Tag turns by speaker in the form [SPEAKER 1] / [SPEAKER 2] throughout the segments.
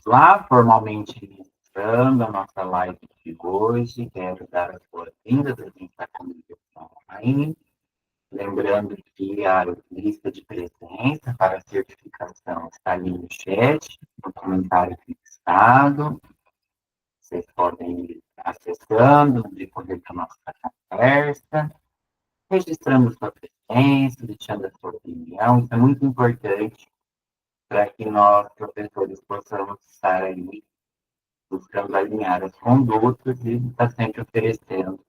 [SPEAKER 1] lá, formalmente iniciando a nossa live de hoje. Quero dar as boas-vindas, a gente está com a online. Lembrando que a lista de presença para certificação está ali no chat, no comentário fixado. Vocês podem ir acessando, decorrer da nossa conversa, registrando sua presença, deixando a sua opinião. Isso é muito importante para que nós, professores, possamos estar aí buscando alinhar as condutas e estar sempre oferecendo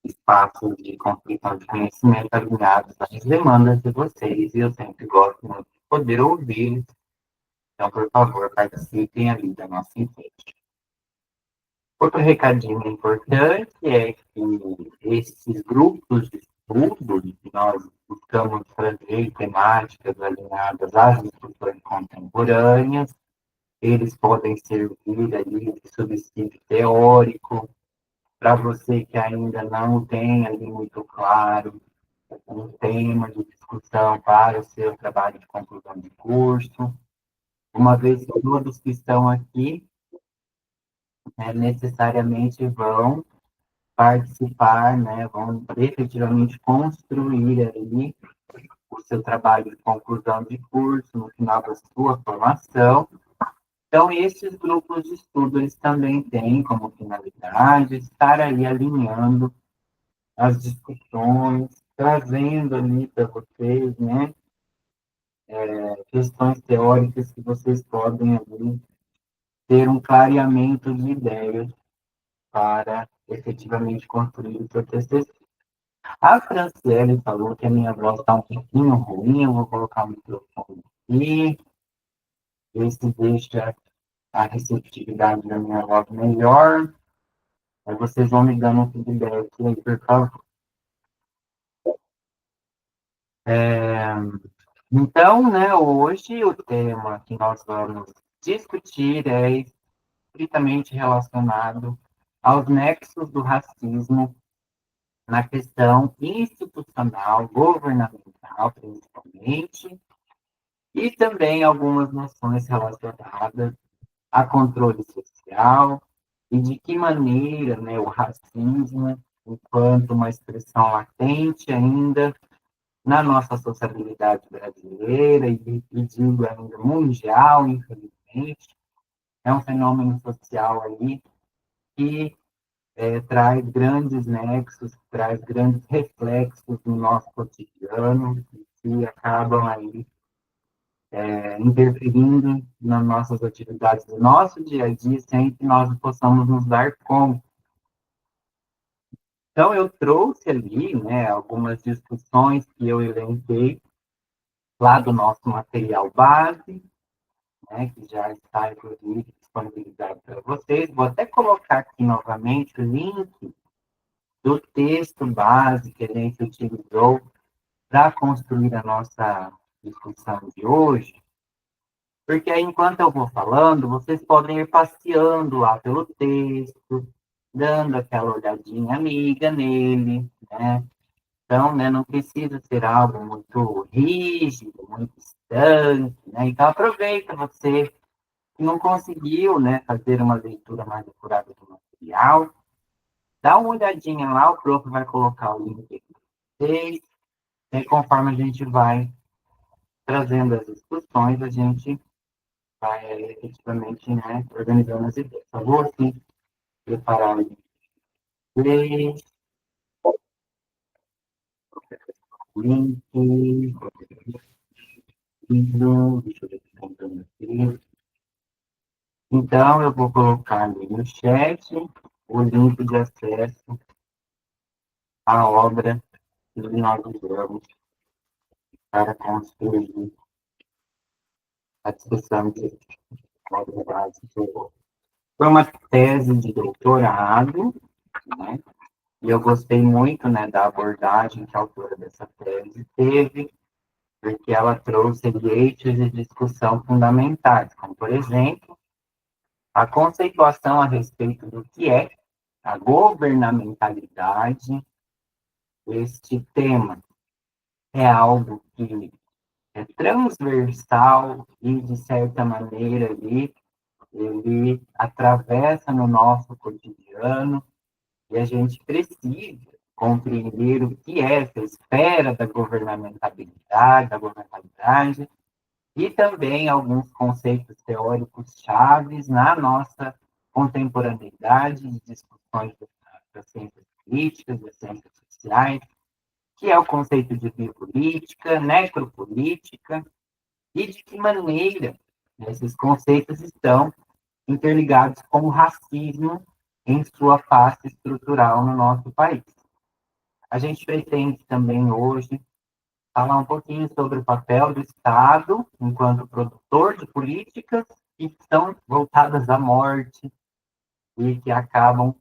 [SPEAKER 1] espaços de construção de conhecimento alinhados às demandas de vocês, e eu sempre gosto muito de poder ouvi-los. Então, por favor, participem ali da nossa enquete. Outro recadinho importante é que esses grupos de estudo que nós buscamos trazer temáticas alinhadas às discussões contemporâneas, eles podem servir ali de subsídio teórico para você que ainda não tem ali muito claro um tema de discussão para o seu trabalho de conclusão de curso. Uma vez que todos que estão aqui necessariamente vão participar, né, vão efetivamente construir ali o seu trabalho de conclusão de curso no final da sua formação. Então, esses grupos de estudo, eles também têm como finalidade estar aí alinhando as discussões, trazendo ali para vocês, né, questões teóricas que vocês podem ali ter um clareamento de ideias para efetivamente construir o seu TCC. A Franciele falou que a minha voz está um pouquinho ruim, eu vou colocar o microfone aqui, ver se deixa a receptividade da minha voz melhor. Aí vocês vão me dando um feedback aí, por favor. Então, né, hoje o tema que nós vamos discutir é estritamente relacionado aos nexos do racismo na questão institucional, governamental, principalmente, e também algumas noções relacionadas a controle social e de que maneira, né, o racismo, enquanto uma expressão latente ainda na nossa sociabilidade brasileira e digo ainda mundial, infelizmente, é um fenômeno social aí que traz grandes nexos, traz grandes reflexos no nosso cotidiano, que acabam aí interferindo nas nossas atividades do nosso dia a dia, sem que nós possamos nos dar conta. Então, eu trouxe ali, né, algumas discussões que eu elenquei lá do nosso material base, né, que já está, inclusive, disponibilizado para vocês. Vou até colocar aqui novamente o link do texto base que a gente utilizou para construir a nossa discussão de hoje, porque aí, enquanto eu vou falando, vocês podem ir passeando lá pelo texto, dando aquela olhadinha amiga nele, né? Então, né, não precisa ser algo muito rígido, muito estanque, né? Então, aproveita você que não conseguiu, né, fazer uma leitura mais apurada do material, dá uma olhadinha lá, o prof vai colocar o link aqui para vocês, e conforme a gente vai trazendo as discussões, a gente vai efetivamente, né, organizando as ideias. Eu vou, assim, preparar o link, deixa eu ver se está entrando aqui. Então, eu vou colocar ali no chat o link de acesso à obra que nós usamos para construir a discussão de obra básica. Foi uma tese de doutorado, né? E eu gostei muito, né, da abordagem que a autora dessa tese teve, porque ela trouxe eixos de discussão fundamentais, como, por exemplo, a conceituação a respeito do que é a governamentalidade. Este tema é algo que é transversal e, de certa maneira, ali, ele atravessa no nosso cotidiano e a gente precisa compreender o que é essa esfera da governamentalidade e também alguns conceitos teóricos chaves na nossa contemporaneidade de discussões das ciências políticas, das ciências sociais, que é o conceito de biopolítica, necropolítica, e de que maneira esses conceitos estão interligados com o racismo em sua face estrutural no nosso país. A gente pretende também hoje falar um pouquinho sobre o papel do Estado enquanto produtor de políticas que são voltadas à morte e que acabam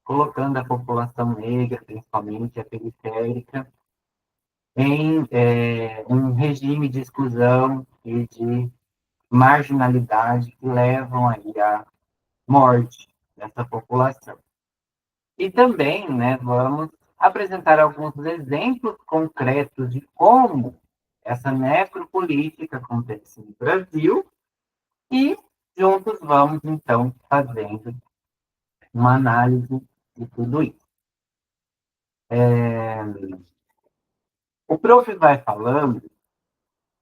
[SPEAKER 1] colocando a população negra, principalmente a periférica, em um regime de exclusão e de marginalidade que levam aí à morte dessa população. E também, né, vamos apresentar alguns exemplos concretos de como essa necropolítica acontece no Brasil e juntos vamos, então, fazendo uma análise de tudo isso. O prof vai falando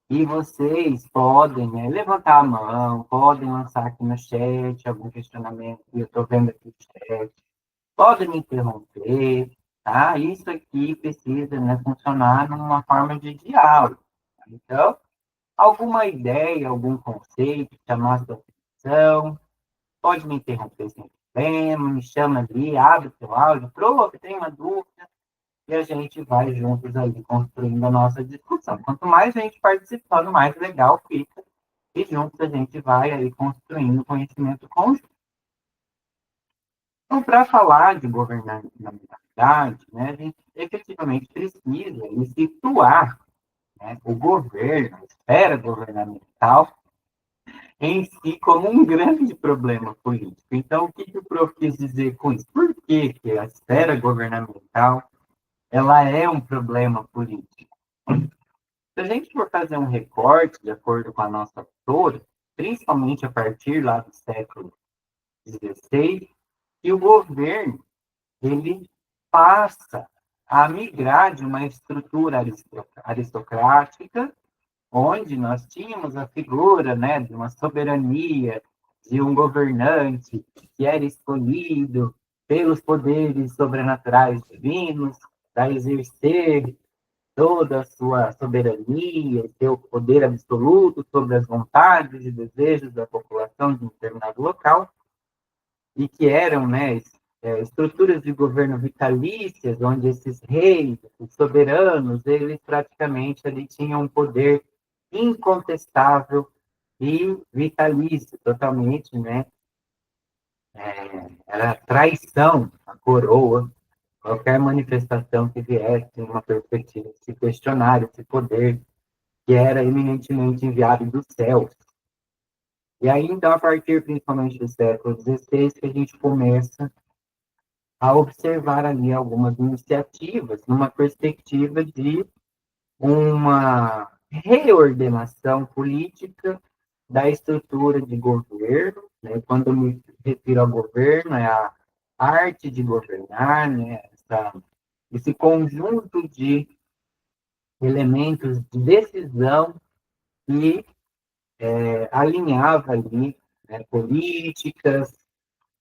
[SPEAKER 1] e vocês podem, né, levantar a mão, podem lançar aqui no chat algum questionamento, eu estou vendo aqui o chat, podem me interromper, tá? Isso aqui precisa, né, funcionar numa forma de diálogo. Tá? Então, alguma ideia, algum conceito, chamar a sua atenção, pode me interromper sem problema, me chama ali, abre o seu áudio, prof, tem uma dúvida, e a gente vai juntos ali construindo a nossa discussão. Quanto mais gente participando, mais legal fica, e juntos a gente vai aí construindo conhecimento conjunto. Então, para falar de governamentalidade, né, a gente efetivamente precisa situar, né, o governo, a esfera governamental, em si como um grande problema político. Então, o que o prof quis dizer com isso? Por que a esfera governamental ela é um problema político? Se a gente for fazer um recorte, de acordo com a nossa autora, principalmente a partir lá do século XVI, que o governo ele passa a migrar de uma estrutura aristocrática, onde nós tínhamos a figura, né, de uma soberania, de um governante que era escolhido pelos poderes sobrenaturais divinos, para exercer toda a sua soberania, seu poder absoluto sobre as vontades e desejos da população de um determinado local, e que eram, né, estruturas de governo vitalícias, onde esses reis, os soberanos, eles praticamente ali tinham um poder incontestável e vitalício, totalmente, né? Era traição à coroa, qualquer manifestação que viesse em uma perspectiva de se questionar esse poder que era eminentemente enviado dos céus. E aí, então, a partir principalmente do século XVI, que a gente começa a observar ali algumas iniciativas numa perspectiva de uma reordenação política da estrutura de governo, né? Quando eu me refiro ao governo, é a arte de governar, né? Esse conjunto de elementos de decisão que alinhava ali, né, políticas,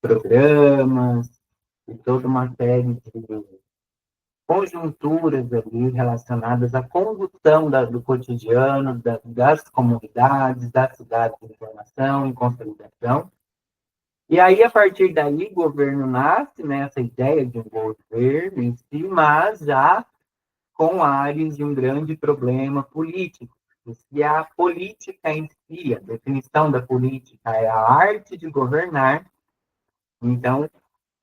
[SPEAKER 1] programas e toda uma série de conjunturas ali relacionadas à condução do cotidiano, das comunidades, das cidades de informação e consolidação. E aí, a partir daí, o governo nasce, né, essa ideia de um governo em si, mas já com áreas de um grande problema político. E a política em si, a definição da política é a arte de governar. Então,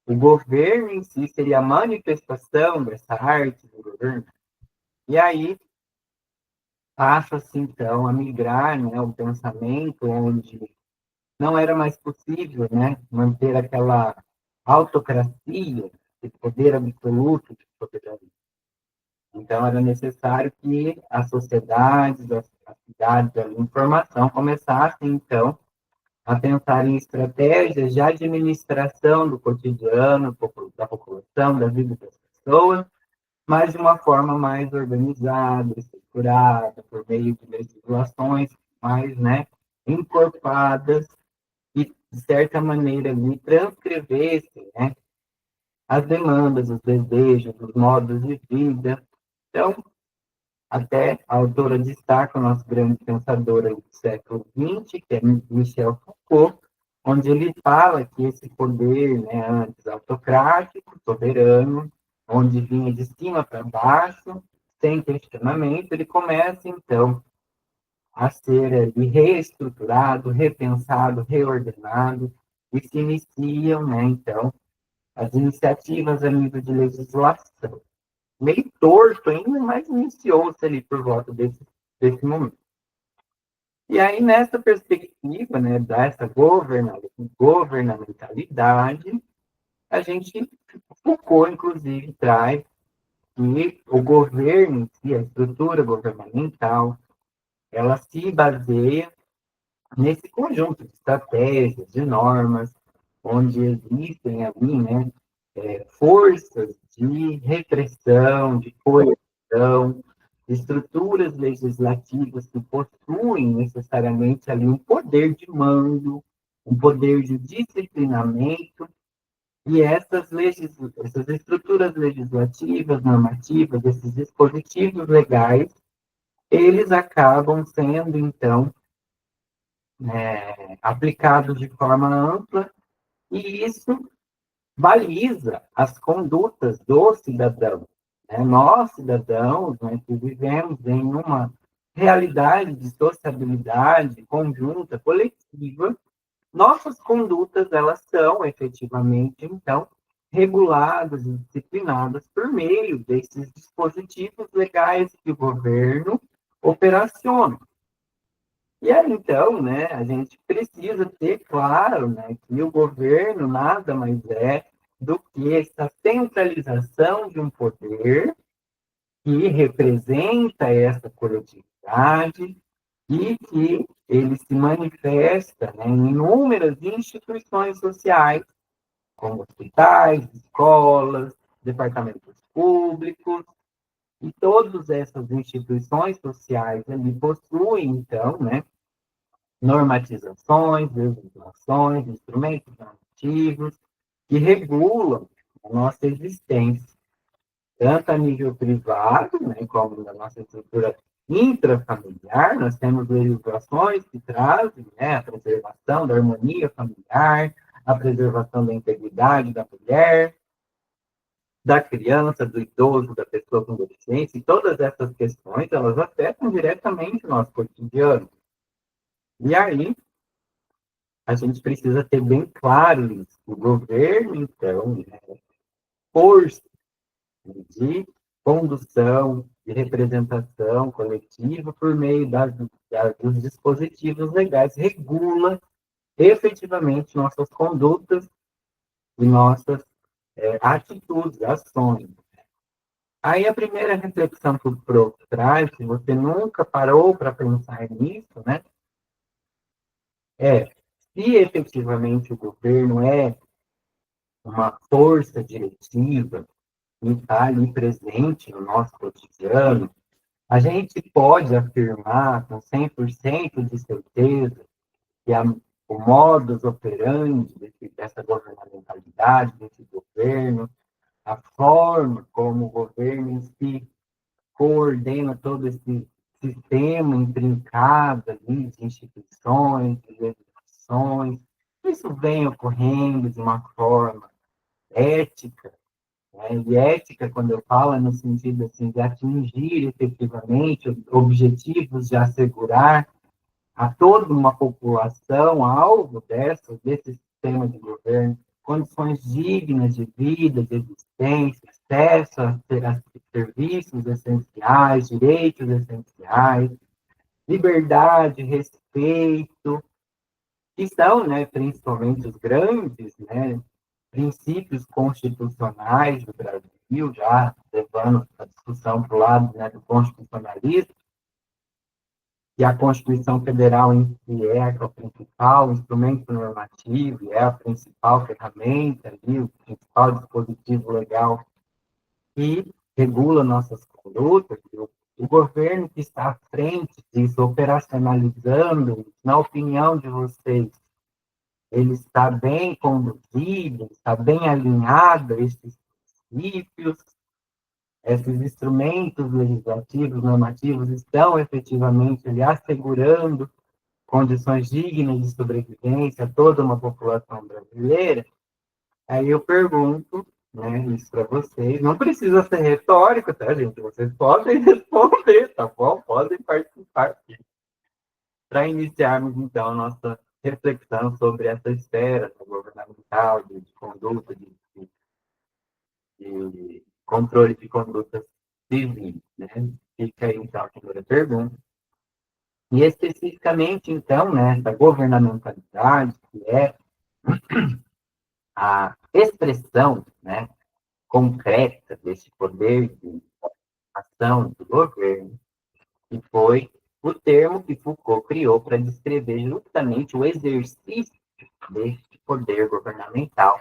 [SPEAKER 1] o governo em si seria a manifestação dessa arte do governo. E aí passa-se, então, a migrar, né, o pensamento onde não era mais possível, né, manter aquela autocracia, esse poder absoluto de soberania. Então, era necessário que as sociedades, as cidades, a informação começassem, então, a pensar em estratégias de administração do cotidiano da população, da vida das pessoas, mas de uma forma mais organizada, estruturada, por meio de legislações mais, né, encorpadas e, de certa maneira, ali, transcrevessem, né, as demandas, os desejos, os modos de vida. Então, até a autora destaca o nosso grande pensador do século XX, que é Michel Foucault, onde ele fala que esse poder, né, antes autocrático, soberano, onde vinha de cima para baixo, sem questionamento, ele começa, então, a ser ali, reestruturado, repensado, reordenado, e se iniciam, né, então, as iniciativas a nível de legislação. Meio torto ainda, mas iniciou-se ali por volta desse momento. E aí, nessa perspectiva, né, dessa governamentalidade, a gente, Foucault, inclusive, traz que o governo em si, a estrutura governamental, ela se baseia nesse conjunto de estratégias, de normas, onde existem ali, né, forças de repressão, de coerção, estruturas legislativas que possuem necessariamente ali um poder de mando, um poder de disciplinamento, e essas estruturas legislativas, normativas, esses dispositivos legais, eles acabam sendo, então, aplicados de forma ampla, e isso baliza as condutas do cidadão. Né? Nós, cidadãos, né, que vivemos em uma realidade de sociabilidade conjunta, coletiva, nossas condutas, elas são efetivamente, então, reguladas e disciplinadas por meio desses dispositivos legais que o governo operaciona. E aí, então, né, a gente precisa ter claro, né, que o governo nada mais é do que essa centralização de um poder que representa essa coletividade e que ele se manifesta, né, em inúmeras instituições sociais, como hospitais, escolas, departamentos públicos, e todas essas instituições sociais ali possuem, então, né, normatizações, legislações, instrumentos normativos que regulam a nossa existência, tanto a nível privado, né, como na nossa estrutura intrafamiliar, nós temos legislações que trazem, né, a preservação da harmonia familiar, a preservação da integridade da mulher, da criança, do idoso, da pessoa com deficiência, e todas essas questões, elas afetam diretamente o nosso cotidiano. E aí, a gente precisa ter bem claro isso. O governo, então, é força de condução, de representação coletiva por meio dos dispositivos legais, regula efetivamente nossas condutas e nossas atitudes, ações. Aí a primeira reflexão que o Prof traz, se você nunca parou para pensar nisso, né, é se efetivamente o governo é uma força diretiva e está ali presente no nosso cotidiano, a gente pode afirmar com 100% de certeza que o modus operandi dessa governamentalidade, desse governo, a forma como o governo em si coordena todo esse sistema intrincado ali de instituições, de legislações, isso vem ocorrendo de uma forma ética, né? E ética, quando eu falo, é no sentido assim, de atingir efetivamente objetivos de assegurar a toda uma população alvo desse sistema de governo condições dignas de vida, de existência, acesso a serviços essenciais, direitos essenciais, liberdade, respeito, que são, né, principalmente os grandes, né, princípios constitucionais do Brasil, já levando a discussão para o lado, né, do constitucionalismo, que a Constituição Federal em si é o principal instrumento normativo, é a principal ferramenta, ali, o principal dispositivo legal que regula nossas condutas, o governo que está à frente disso, operacionalizando, na opinião de vocês, ele está bem conduzido, está bem alinhado a esses princípios, esses instrumentos legislativos, normativos estão efetivamente ali, assegurando condições dignas de sobrevivência a toda uma população brasileira. Aí eu pergunto, né, isso para vocês. Não precisa ser retórico, tá, gente? Vocês podem responder, tá bom? Podem participar aqui. Para iniciarmos, então, a nossa reflexão sobre essa esfera governamental, de conduta, de controle de condutas civis, né? Fica aí, então, a primeira pergunta. E especificamente, então, né, essa governamentalidade, que é a expressão, né, concreta desse poder de ação do governo, que foi o termo que Foucault criou para descrever justamente o exercício deste poder governamental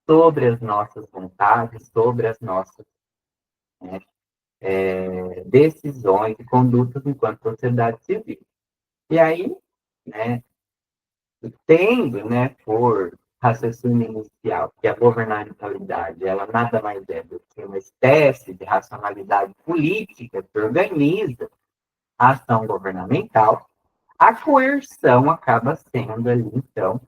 [SPEAKER 1] sobre as nossas vontades, sobre as nossas, né, decisões e condutas enquanto sociedade civil. E aí, né, tendo, né, por raciocínio inicial que a governamentalidade ela nada mais é do que uma espécie de racionalidade política que organiza a ação governamental, a coerção acaba sendo ali, então,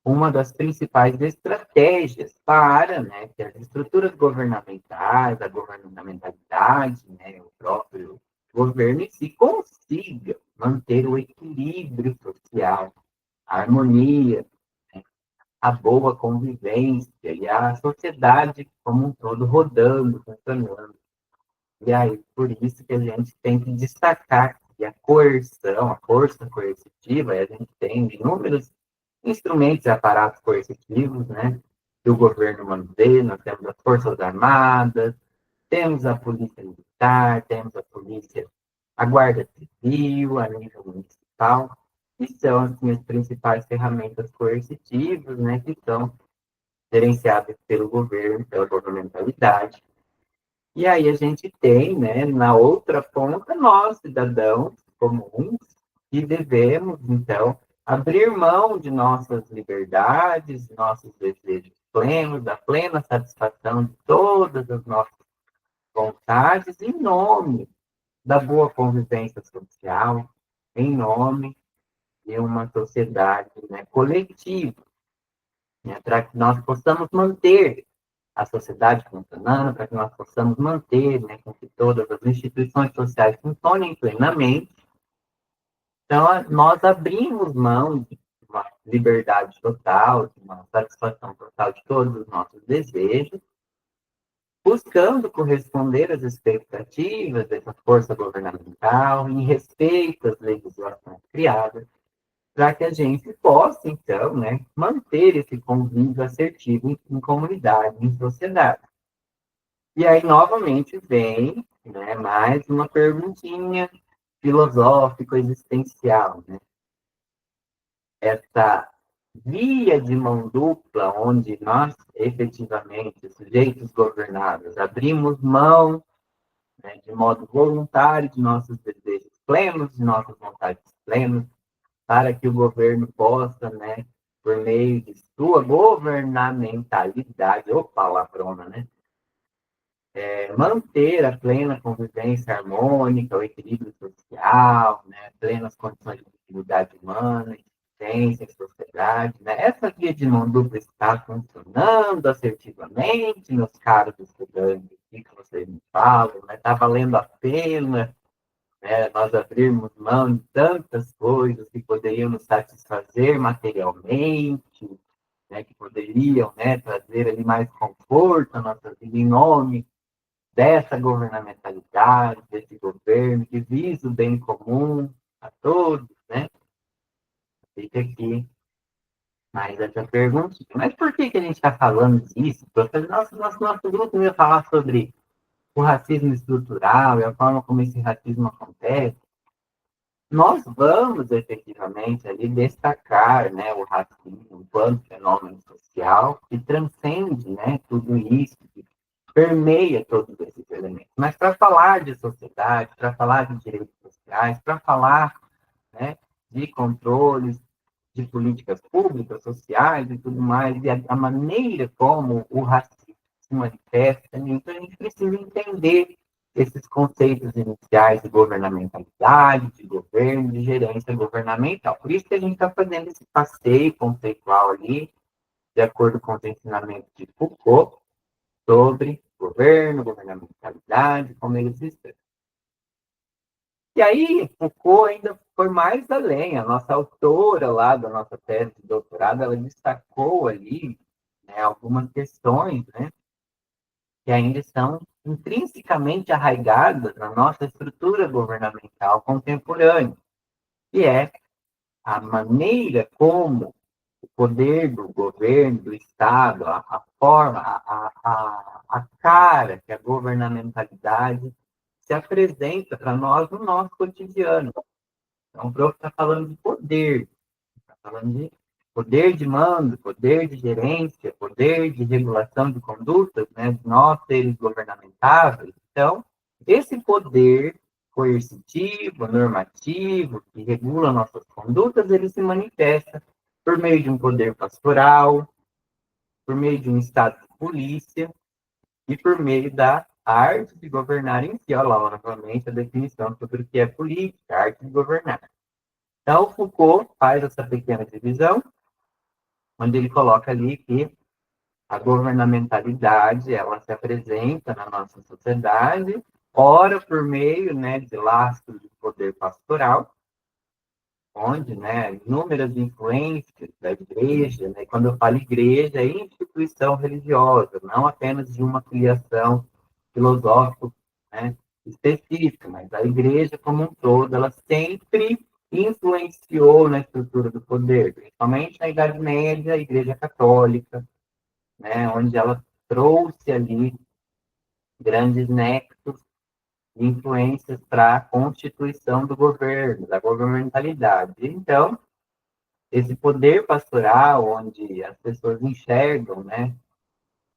[SPEAKER 1] uma das principais estratégias para, né, que as estruturas governamentais, a governamentalidade, né, o próprio governo em si consiga manter o equilíbrio social, a harmonia, né, a boa convivência e a sociedade como um todo rodando, funcionando. E aí, por isso que a gente tem que destacar que a coerção, a força coercitiva, a gente tem inúmeros instrumentos e aparatos coercitivos, né? Que o governo mantém, nós temos as Forças Armadas, temos a Polícia Militar, temos a Polícia, a Guarda Civil, a nível municipal, que são assim, as principais ferramentas coercitivas, né? Que são gerenciadas pelo governo, pela governamentalidade. E aí a gente tem, né, na outra ponta, nós, cidadãos comuns, que devemos, então, abrir mão de nossas liberdades, nossos desejos plenos, da plena satisfação de todas as nossas vontades, em nome da boa convivência social, em nome de uma sociedade, né, coletiva, né, para que nós possamos manter a sociedade funcionando, para que nós possamos manter, né, com que todas as instituições sociais funcionem plenamente. Então, nós abrimos mão de uma liberdade total, de uma satisfação total de todos os nossos desejos, buscando corresponder às expectativas dessa força governamental, em respeito às legislações criadas, para que a gente possa, então, né, manter esse convívio assertivo em comunidade, em sociedade. E aí, novamente, vem, né, mais uma perguntinha filosófico-existencial, né? Essa via de mão dupla, onde nós, efetivamente, sujeitos governados, abrimos mão, né, de modo voluntário de nossos desejos plenos, de nossas vontades plenas, para que o governo possa, né, por meio de sua governamentalidade, ou palavrona, né, manter a plena convivência harmônica, o equilíbrio social, né, plenas condições de dignidade humana, existência em sociedade. Né? Essa via de mão dupla está funcionando assertivamente, meus caros estudantes, o que vocês me falam? Está, né? Tá valendo a pena, né, nós abrirmos mão de tantas coisas que poderiam nos satisfazer materialmente, né, que poderiam, né, trazer ali mais conforto à nossa vida em nome dessa governamentalidade, desse governo que visa o bem comum a todos, né? Fica aqui mais essa pergunta. Mas por que a gente está falando disso? Porque nosso grupo ia falar sobre o racismo estrutural e a forma como esse racismo acontece. nós vamos efetivamente ali destacar, né, o racismo enquanto fenômeno social que transcende, né, tudo isso, que permeia todos esses elementos. Mas para falar de sociedade, para falar de direitos sociais, para falar, né, de controles, de políticas públicas, sociais e tudo mais, e a maneira como o racismo se manifesta, então a gente precisa entender esses conceitos iniciais de governamentalidade, de governo, de gerência governamental. Por isso que a gente está fazendo esse passeio conceitual ali, de acordo com os ensinamentos de Foucault, sobre governo, governamentalidade, como eles expressam. E aí, Foucault ainda foi mais além. A nossa autora lá da nossa tese de doutorado, ela destacou ali, né, algumas questões, né, que ainda estão intrinsecamente arraigadas na nossa estrutura governamental contemporânea, que é a maneira como o poder do governo, do Estado, a forma, a cara que a governamentalidade se apresenta para nós no nosso cotidiano. Então, o prof está falando de poder, está falando de poder de mando, poder de gerência, poder de regulação de condutas, né, de nós seres governamentáveis. Então, esse poder coercitivo, normativo, que regula nossas condutas, ele se manifesta por meio de um poder pastoral, por meio de um estado de polícia e por meio da arte de governar em si. Olha lá, novamente, a definição sobre o que é política, a arte de governar. Então, Foucault faz essa pequena divisão, onde ele coloca ali que a governamentalidade ela se apresenta na nossa sociedade, ora por meio, né, de laços de poder pastoral, onde, né, inúmeras influências da igreja, né, quando eu falo igreja, é instituição religiosa, não apenas de uma filiação filosófica, né, específica, mas a igreja como um todo, ela sempre influenciou na estrutura do poder, principalmente na Idade Média, a Igreja Católica, né, onde ela trouxe ali grandes nexos de influências para a constituição do governo, da governamentalidade. Então, esse poder pastoral, onde as pessoas enxergam, né,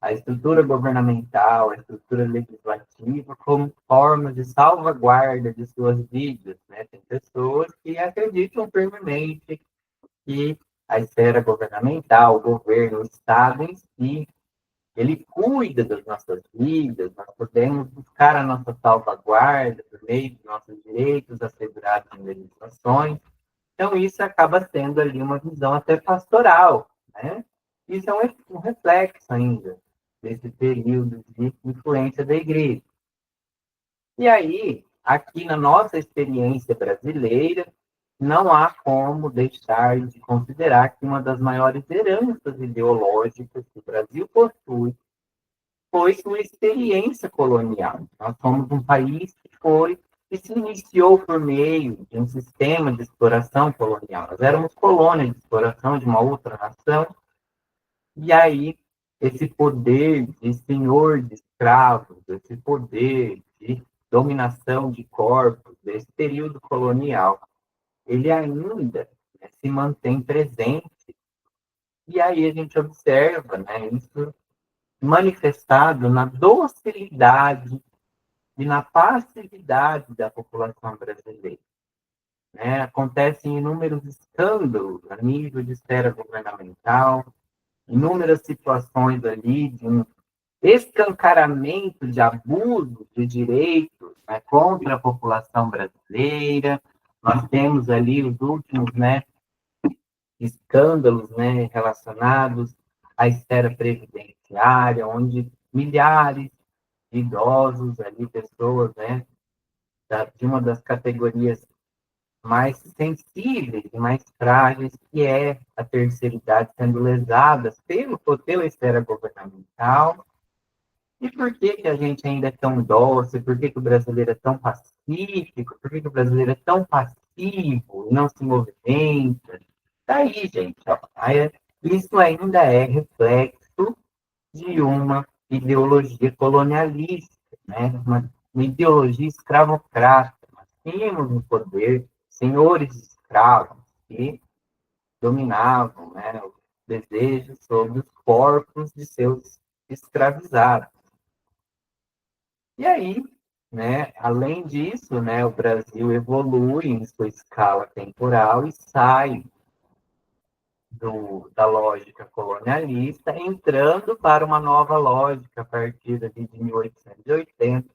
[SPEAKER 1] a estrutura governamental, a estrutura legislativa como forma de salvaguarda de suas vidas, né? Tem pessoas que acreditam firmemente que a esfera governamental, o governo, o Estado em si, ele cuida das nossas vidas, nós podemos buscar a nossa salvaguarda por meio de nossos direitos assegurados em legislações. Então, isso acaba sendo ali uma visão até pastoral, né? Isso é um reflexo ainda desse período de influência da igreja. E aí, aqui na nossa experiência brasileira, não há como deixar de considerar que uma das maiores heranças ideológicas que o Brasil possui foi sua experiência colonial. Nós somos um país que se iniciou por meio de um sistema de exploração colonial. Nós éramos colônia de exploração de uma outra nação, e aí esse poder de senhor de escravos, esse poder de dominação de corpos desse período colonial, ele ainda, né, se mantém presente. E aí a gente observa, né, isso manifestado na docilidade e na passividade da população brasileira. Né? Acontecem inúmeros escândalos a nível de esfera governamental, inúmeras situações ali de um escancaramento de abuso de direitos, né, contra a população brasileira. Nós temos ali os últimos, né, escândalos, né, relacionados à esfera previdenciária, onde milhares de idosos ali, pessoas, né, de uma das categorias mais sensíveis e mais frágeis, que é a terceira idade, sendo lesadas pela esfera governamental. E por que que a gente ainda é tão dócil? Por que que o brasileiro é tão pacífico? Por que que o brasileiro é tão passivo e não se movimenta? Daí, gente, ó, isso ainda é reflexo de uma ideologia colonialista, né? Uma ideologia escravocrata. Nós tínhamos um poder senhores escravos que dominavam, né, os desejos sobre os corpos de seus escravizados. E aí, né, além disso, né, o Brasil evolui em sua escala temporal e sai da lógica colonialista, entrando para uma nova lógica a partir de 1880,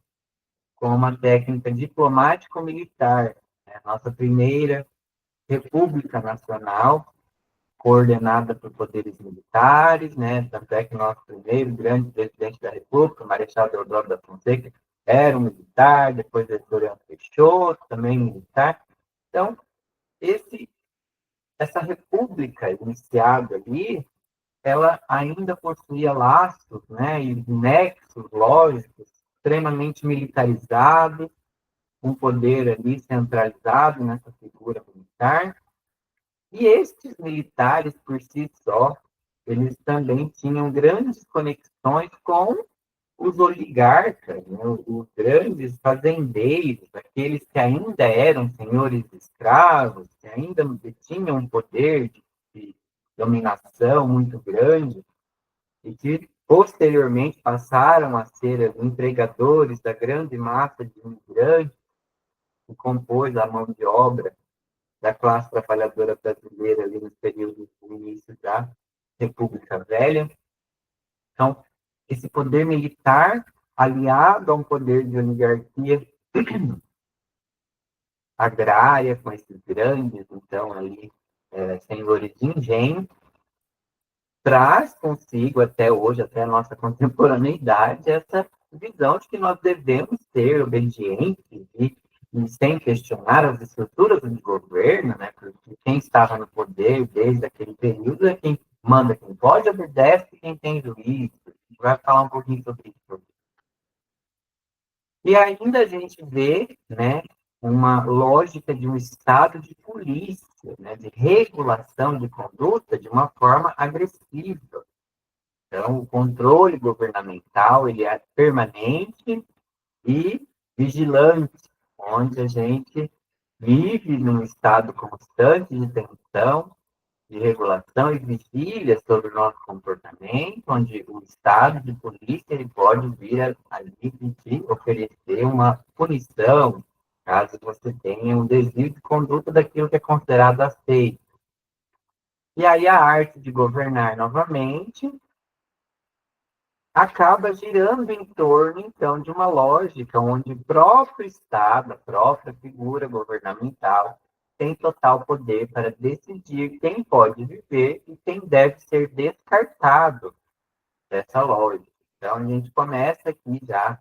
[SPEAKER 1] com uma técnica diplomático-militar, né, nossa primeira República Nacional, coordenada por poderes militares, né? Tanto é que nosso primeiro grande presidente da República, Marechal Deodoro da Fonseca, era um militar, depois Floriano Peixoto, também militar. Então, essa república iniciada ali, ela ainda possuía laços, né, e nexos lógicos extremamente militarizados, um poder ali centralizado nessa figura militar. E estes militares, por si só, eles também tinham grandes conexões com os oligarcas, né? Os grandes fazendeiros, aqueles que ainda eram senhores escravos, que ainda tinham um poder de dominação muito grande e que posteriormente passaram a ser empregadores da grande massa de imigrantes que compôs a mão de obra da classe trabalhadora brasileira ali no período do início da República Velha. Então, esse poder militar aliado a um poder de oligarquia agrária, com esses grandes, então, ali, senhores de engenho, traz consigo, até hoje, até a nossa contemporaneidade, essa visão de que nós devemos ser obedientes e sem questionar as estruturas do governo, né? Porque quem estava no poder desde aquele período é quem manda, quem pode, obedece, quem tem juízo. A gente vai falar um pouquinho sobre isso. E ainda a gente vê, né, uma lógica de um estado de polícia, né, de regulação de conduta de uma forma agressiva. Então, o controle governamental ele é permanente e vigilante, onde a gente vive num estado constante de tensão, de regulação e vigília sobre o nosso comportamento, onde o estado de polícia ele pode vir a te oferecer uma punição, caso você tenha um desvio de conduta daquilo que é considerado aceito. E aí a arte de governar novamente acaba girando em torno, então, de uma lógica onde o próprio Estado, a própria figura governamental, tem total poder para decidir quem pode viver e quem deve ser descartado dessa lógica. Então, a gente começa aqui já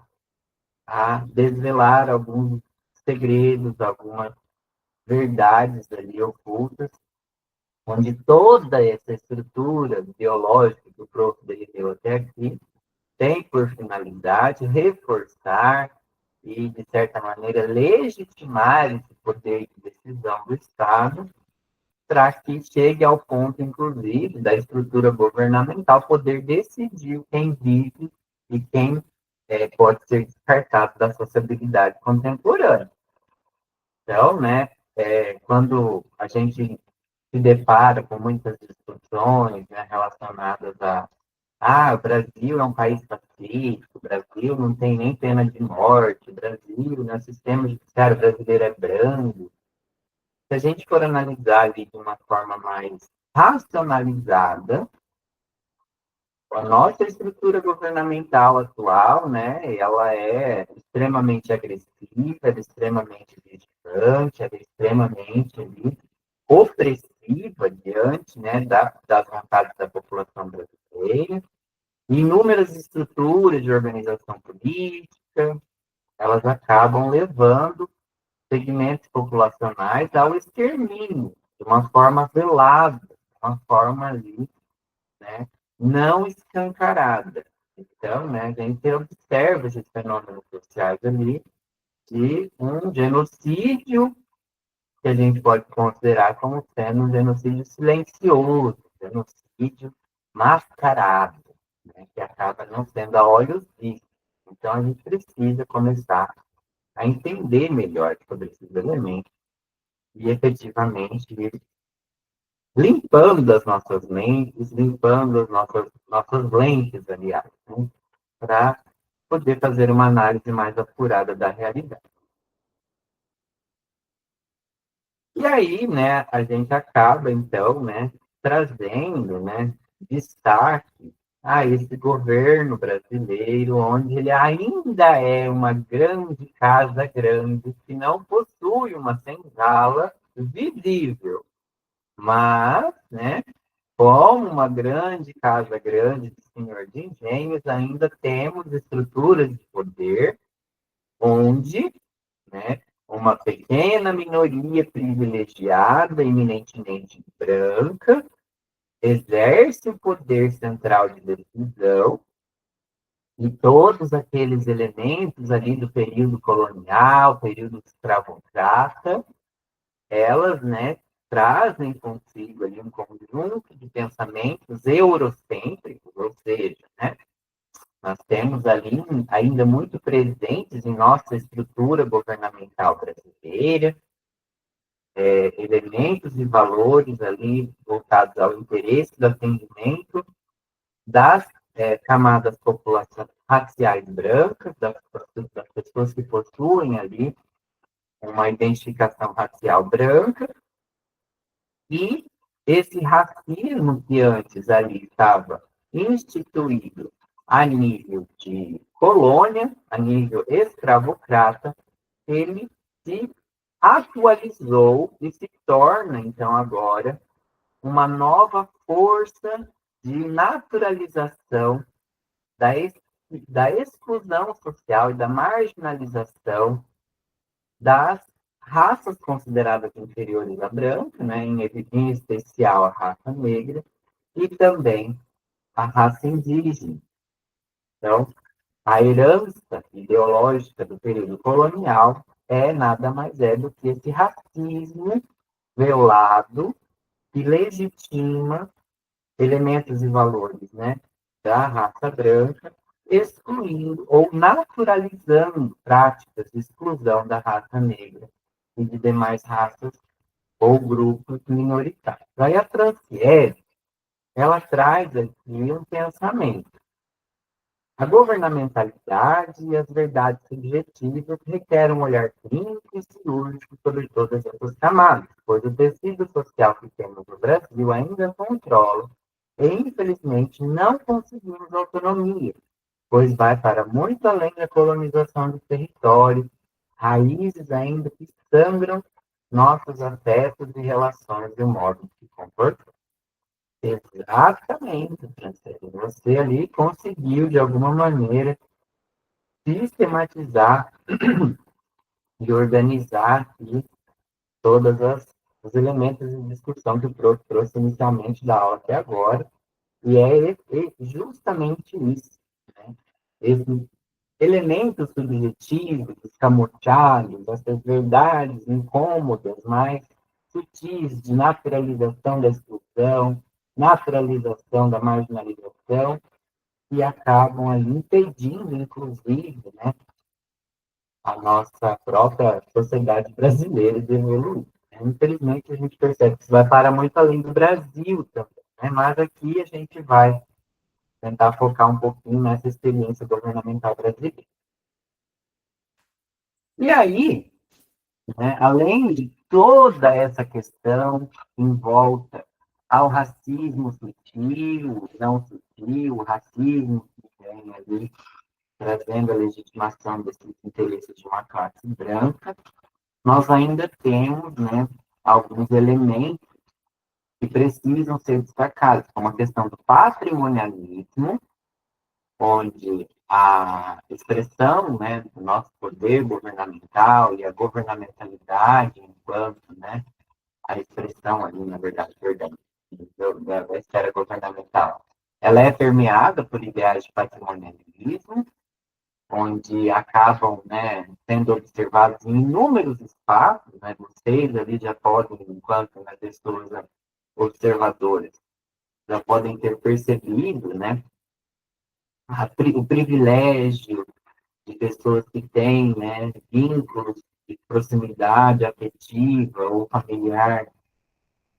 [SPEAKER 1] a desvelar alguns segredos, algumas verdades ali ocultas, onde toda essa estrutura biológica que o prof. deu até aqui tem por finalidade reforçar e, de certa maneira, legitimar esse poder de decisão do Estado para que chegue ao ponto, inclusive, da estrutura governamental poder decidir quem vive e quem pode ser descartado da sociabilidade contemporânea. Então, né, quando a gente se depara com muitas discussões, né, relacionadas o Brasil é um país pacífico, o Brasil não tem nem pena de morte, o Brasil, né, o sistema judiciário brasileiro é brando. Se a gente for analisar ali de uma forma mais racionalizada, a nossa estrutura governamental atual, né, ela é extremamente agressiva, ela é extremamente vigilante, ela é extremamente ali, opressiva diante, né, das vontades da população brasileira. Inúmeras estruturas de organização política, elas acabam levando segmentos populacionais ao extermínio, de uma forma velada, de uma forma ali, né, não escancarada. Então, né, a gente observa esses fenômenos sociais ali de um genocídio que a gente pode considerar como sendo um genocídio silencioso, genocídio mascarado, né, que acaba não sendo a olhos vistos. Então, a gente precisa começar a entender melhor sobre esses elementos e efetivamente ir limpando as nossas mentes, limpando as nossas lentes, aliás, né, para poder fazer uma análise mais apurada da realidade. E aí, né, a gente acaba, então, né, trazendo, né, destaque a esse governo brasileiro, onde ele ainda é uma grande casa grande, que não possui uma senzala visível, mas, né, como uma grande casa grande de senhor de engenhos, ainda temos estruturas de poder onde, né, uma pequena minoria privilegiada, eminentemente branca, exerce o poder central de decisão e todos aqueles elementos ali do período colonial, período escravocrata, elas, né, trazem consigo ali um conjunto de pensamentos eurocêntricos, ou seja, né, nós temos ali ainda muito presentes em nossa estrutura governamental brasileira, elementos e valores ali voltados ao interesse do atendimento das camadas populacionais raciais brancas, das pessoas que possuem ali uma identificação racial branca, e esse racismo que antes ali estava instituído a nível de colônia, a nível escravocrata, ele se atualizou e se torna, então, agora, uma nova força de naturalização da, da exclusão social e da marginalização das raças consideradas inferiores à branca, né, em especial a raça negra, e também a raça indígena. Então, a herança ideológica do período colonial nada mais do que esse racismo velado que legitima elementos e valores, né, da raça branca, excluindo ou naturalizando práticas de exclusão da raça negra e de demais raças ou grupos minoritários. Aí a Franciele, ela traz aqui um pensamento. A governamentalidade e as verdades subjetivas requerem um olhar clínico e cirúrgico sobre todas essas camadas, pois o tecido social que temos no Brasil ainda controla e, infelizmente, não conseguimos autonomia, pois vai para muito além da colonização dos territórios, raízes ainda que sangram nossos afetos e relações de modo que comportamos. Exatamente, Francine. Você ali conseguiu, de alguma maneira, sistematizar e organizar aqui todos os elementos de discussão que o prof trouxe inicialmente da aula até agora, e é justamente isso, né? Esses elementos subjetivos, escamoteados, essas verdades incômodas, mais sutis de naturalização da exclusão, naturalização da marginalização, que acabam ali impedindo, inclusive, né, a nossa própria sociedade brasileira de evoluir. Infelizmente, a gente percebe que isso vai para muito além do Brasil também, né? Mas aqui a gente vai tentar focar um pouquinho nessa experiência governamental brasileira. E aí, né, além de toda essa questão em volta ao racismo sutil, não sutil, o racismo que vem ali trazendo a legitimação desses interesses de uma classe branca, nós ainda temos, né, alguns elementos que precisam ser destacados, como a questão do patrimonialismo, onde a expressão, né, do nosso poder governamental e a governamentalidade enquanto, né, a expressão ali, na verdade, perdão, da esfera governamental, ela é permeada por ideais de patrimonialismo, onde acabam, né, sendo observados em inúmeros espaços, né, vocês ali já podem, enquanto, né, pessoas observadoras, já podem ter percebido, né, o privilégio de pessoas que têm, né, vínculos de proximidade afetiva ou familiar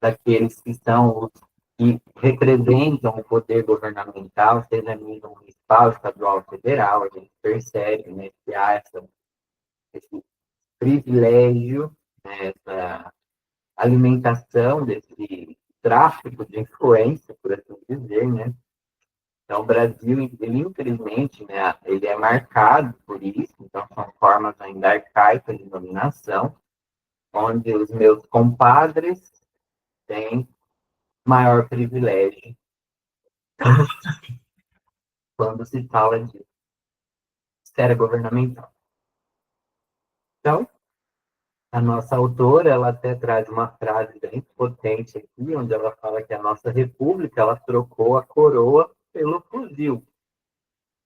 [SPEAKER 1] daqueles que são os que representam o poder governamental, seja a nível municipal, estadual, federal, a gente percebe, né, que há esse privilégio, né, essa alimentação desse tráfico de influência, por assim dizer, né? Então, o Brasil, ele, infelizmente, né, ele é marcado por isso, então são formas ainda arcaicas de dominação, onde os meus compadres têm maior privilégio quando se fala de esfera governamental. Então, a nossa autora, ela até traz uma frase bem potente aqui, onde ela fala que a nossa república, ela trocou a coroa pelo fuzil.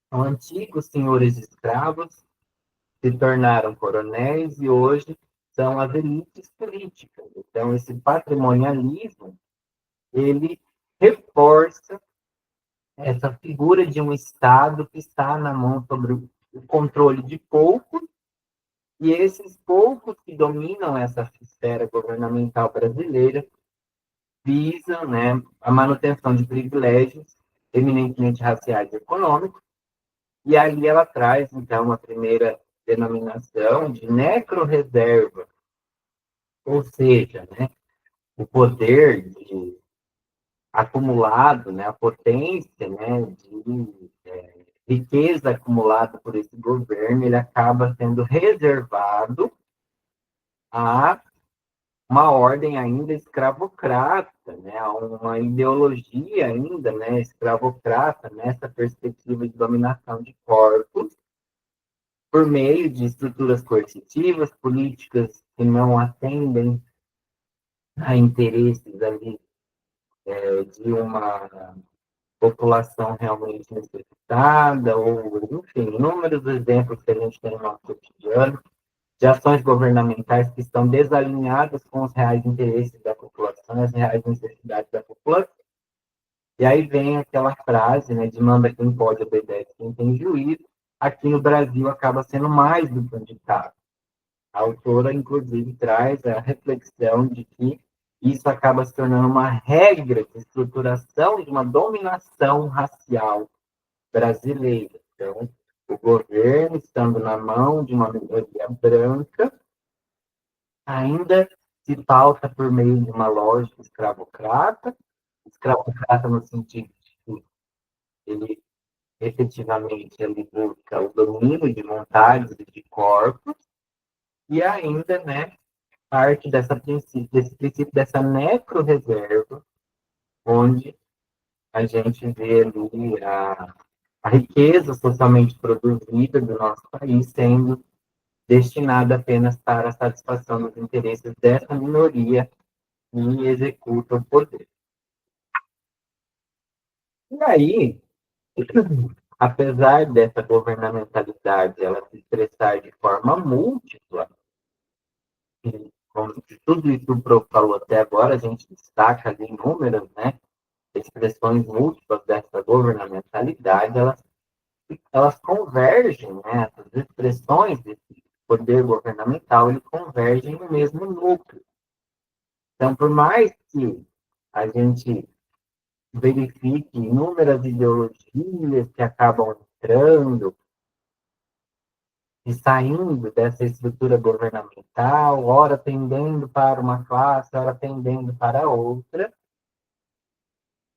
[SPEAKER 1] Então, antigos senhores escravos se tornaram coronéis e hoje são as elites políticas. Então, esse patrimonialismo, ele reforça essa figura de um Estado que está na mão sobre o controle de poucos, e esses poucos que dominam essa esfera governamental brasileira visam, né, a manutenção de privilégios eminentemente raciais e econômicos, e ali ela traz, então, uma primeira denominação de necro-reserva, ou seja, né, o poder acumulado, né, a potência, né, de riqueza acumulada por esse governo, ele acaba sendo reservado a uma ordem ainda escravocrata, né, a uma ideologia ainda, né, escravocrata nessa perspectiva de dominação de corpos por meio de estruturas coercitivas, políticas que não atendem a interesses ali de uma população realmente necessitada, ou, enfim, inúmeros exemplos que a gente tem no nosso cotidiano, de ações governamentais que estão desalinhadas com os reais interesses da população, as reais necessidades da população. E aí vem aquela frase, né, de manda quem pode, obedece quem tem juízo. Aqui no Brasil acaba sendo mais do que um ditado. A autora, inclusive, traz a reflexão de que isso acaba se tornando uma regra de estruturação de uma dominação racial brasileira. Então, o governo, estando na mão de uma minoria branca, ainda se pauta por meio de uma lógica escravocrata no sentido de que ele efetivamente ele busca o domínio de vontades e de corpos, e ainda, né, parte desse princípio dessa necro-reserva, onde a gente vê ali a riqueza socialmente produzida do nosso país sendo destinada apenas para a satisfação dos interesses dessa minoria que executa o poder. E aí, apesar dessa governamentalidade ela se expressar de forma múltipla, e, como tudo isso que o Prof falou até agora, a gente destaca ali inúmeras, né, expressões múltiplas dessa governamentalidade, elas convergem, né, essas expressões desse poder governamental, eles convergem no mesmo núcleo. Então, por mais que a gente verifique inúmeras ideologias que acabam entrando e saindo dessa estrutura governamental, ora tendendo para uma classe, ora tendendo para outra,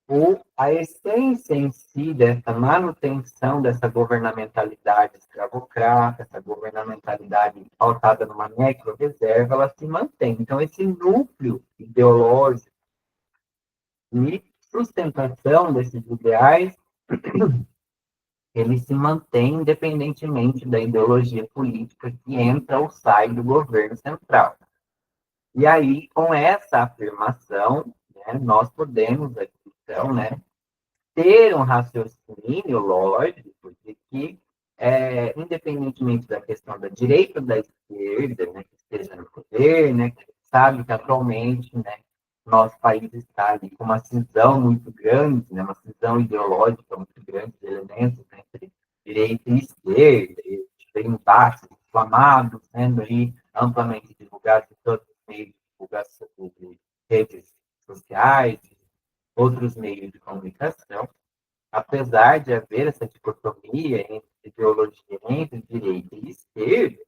[SPEAKER 1] ou a essência em si dessa manutenção dessa governamentalidade escravocrata, essa governamentalidade pautada numa necro-reserva, ela se mantém. Então, esse núcleo ideológico e sustentação desses ideais, ele se mantém independentemente da ideologia política que entra ou sai do governo central. E aí, com essa afirmação, né, nós podemos, então, né, ter um raciocínio lógico de que, independentemente da questão da direita ou da esquerda, né, que esteja no poder, né, que sabe que atualmente, né, nosso país está ali com uma cisão muito grande, né, uma cisão ideológica muito grande de elementos, né, entre direita e esquerda, e tem embates inflamados sendo aí amplamente divulgado em todos os meios de divulgação de redes sociais, outros meios de comunicação, apesar de haver essa dicotomia entre ideologia entre direita e esquerda,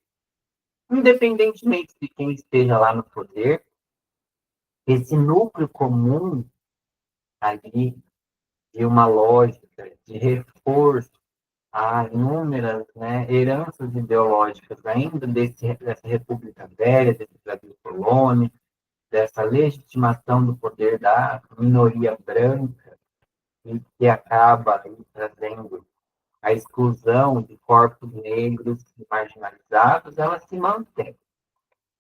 [SPEAKER 1] independentemente de quem esteja lá no poder, esse núcleo comum ali de uma lógica de reforço a inúmeras, né, heranças ideológicas ainda dessa República Velha, desse Brasil colônia, dessa legitimação do poder da minoria branca, e que acaba aí, trazendo a exclusão de corpos negros marginalizados, ela se mantém.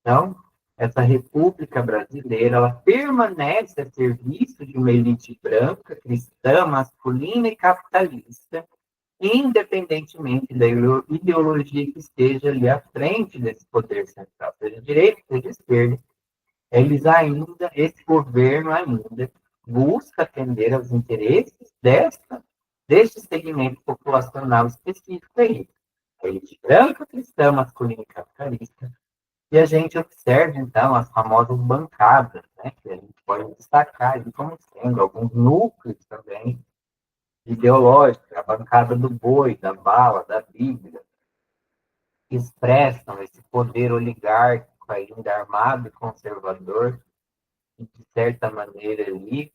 [SPEAKER 1] Então, essa República Brasileira, ela permanece a serviço de uma elite branca, cristã, masculina e capitalista, independentemente da ideologia que esteja ali à frente desse poder central, seja direita, seja esquerda, esse governo ainda busca atender aos interesses deste segmento populacional específico aí, a elite branca, cristã, masculina e capitalista, e a gente observa, então, as famosas bancadas, né, que a gente pode destacar ali como sendo alguns núcleos também ideológicos, a bancada do boi, da bala, da Bíblia, que expressam esse poder oligárquico ainda armado e conservador, e, de certa maneira, ali,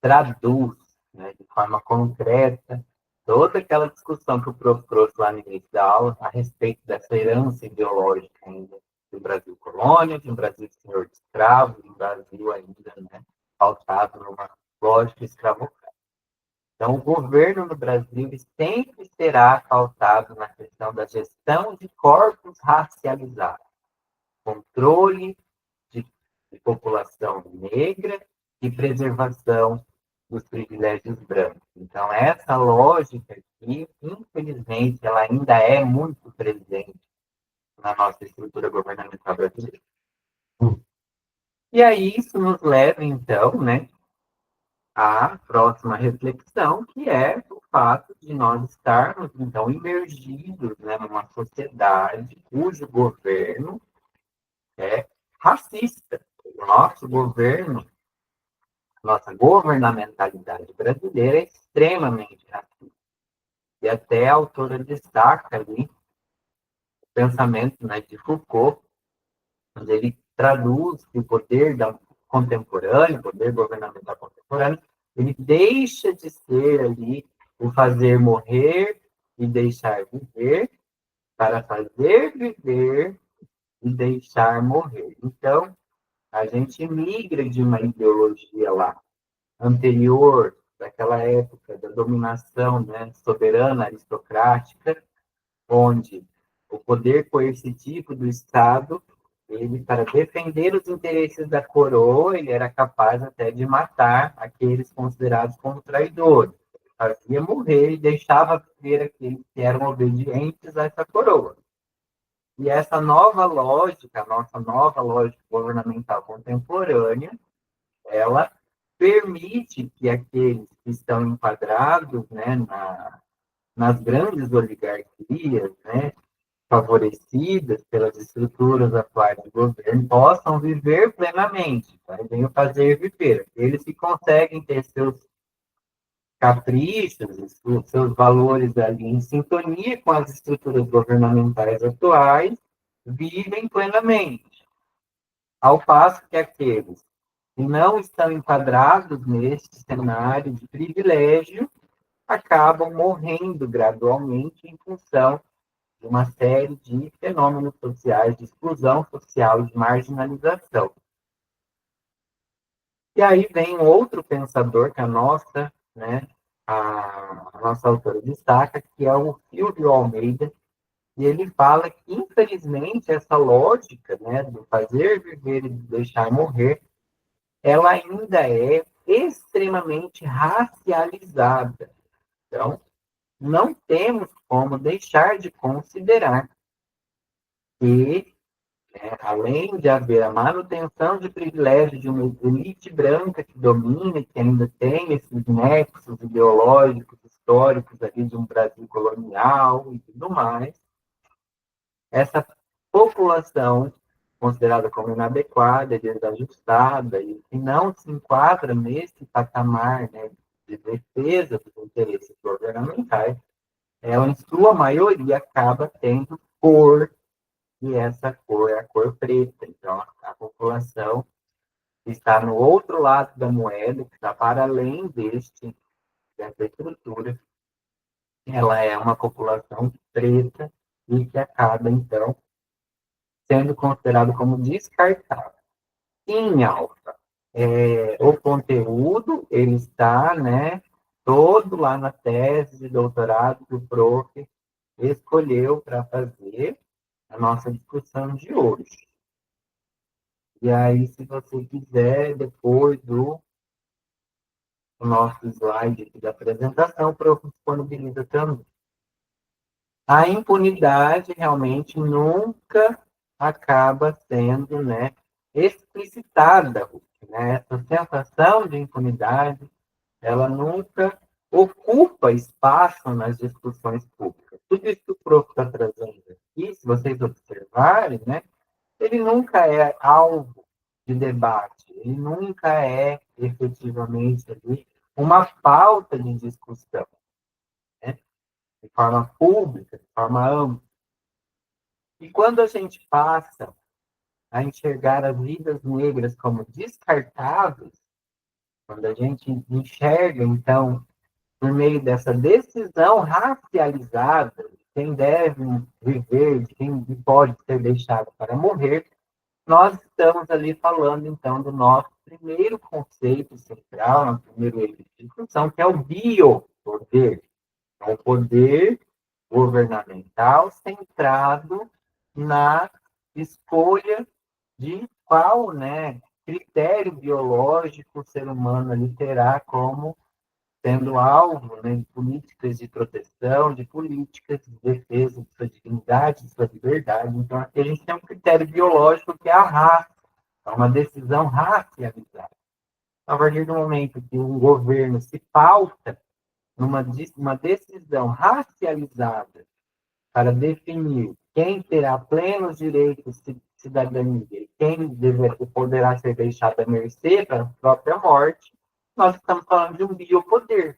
[SPEAKER 1] traduz, né, de forma concreta toda aquela discussão que o prof trouxe lá no início da aula a respeito dessa herança ideológica ainda do Brasil colônia, de um Brasil senhor de escravos, de um Brasil ainda, né, pautado numa lógica escravocrata. Então, o governo no Brasil sempre será pautado na questão da gestão de corpos racializados, controle de população negra e preservação dos privilégios brancos. Então, essa lógica aqui, infelizmente, ela ainda é muito presente na nossa estrutura governamental brasileira. E aí isso nos leva, então, né, à próxima reflexão, que é o fato de nós estarmos, então, imergidos, né, numa sociedade cujo governo é racista. O nosso governo, nossa governamentalidade brasileira é extremamente racista. E até a autora destaca ali o pensamento, né, de Foucault, onde ele traduz que o poder contemporâneo, o poder governamental contemporâneo, ele deixa de ser ali o fazer morrer e deixar viver para fazer viver e deixar morrer. Então, a gente migra de uma ideologia lá anterior, daquela época da dominação, né, soberana, aristocrática, onde o poder coercitivo do Estado, ele, para defender os interesses da coroa, ele era capaz até de matar aqueles considerados como traidores. Fazia morrer e deixava viver aqueles que eram obedientes a essa coroa. E essa nova lógica, a nossa nova lógica governamental contemporânea, ela permite que aqueles que estão enquadrados, né, nas grandes oligarquias, né, favorecidas pelas estruturas atuais do governo, possam viver plenamente, tá? Venham fazer viver. Eles que conseguem ter seus caprichos, os seus valores ali em sintonia com as estruturas governamentais atuais, vivem plenamente. Ao passo que aqueles que não estão enquadrados neste cenário de privilégio acabam morrendo gradualmente em função de uma série de fenômenos sociais, de exclusão social e de marginalização. E aí vem um outro pensador que a nossa, né, a nossa autora destaca, que é o Silvio Almeida, e ele fala que, infelizmente, essa lógica, né, do fazer viver e deixar morrer, ela ainda é extremamente racializada. Então, não temos como deixar de considerar que, além de haver a manutenção de privilégios de uma elite branca que domina, que ainda tem esses nexos ideológicos, históricos ali de um Brasil colonial e tudo mais, essa população considerada como inadequada, desajustada, e que não se enquadra nesse patamar, né, de defesa dos interesses governamentais, ela, em sua maioria, acaba tendo cor, e essa cor é a cor preta. Então, a população está no outro lado da moeda, que está para além dessa estrutura, ela é uma população preta e que acaba, então, sendo considerado como descartável. Em alta, o conteúdo, ele está, né, todo lá na tese de doutorado que o prof escolheu para fazer a nossa discussão de hoje. E aí, se você quiser, depois do nosso slide aqui da apresentação, o prof disponibiliza também. A impunidade realmente nunca acaba sendo, né, explicitada, né? Essa sensação de impunidade, ela nunca ocupa espaço nas discussões públicas. Tudo isso que o prof está trazendo aqui, se vocês observarem, né, ele nunca é alvo de debate, ele nunca é efetivamente ali uma pauta de discussão, né, de forma pública, de forma ampla. E quando a gente passa a enxergar as vidas negras como descartáveis, quando a gente enxerga, então, por meio dessa decisão racializada, de quem deve viver, de quem pode ser deixado para morrer, nós estamos ali falando, então, do nosso primeiro conceito central, nosso primeiro eixo de discussão, que é o biopoder. É o poder governamental centrado na escolha de qual, né, critério biológico o ser humano ali terá como sendo alvo, né, de políticas de proteção, de políticas de defesa de sua dignidade, de sua liberdade. Então, aqui a gente tem um critério biológico que é a raça, é uma decisão racializada. A partir do momento que um governo se pauta numa decisão racializada para definir quem terá plenos direitos de cidadania e quem poderá ser deixado à mercê para a própria morte, nós estamos falando de um biopoder.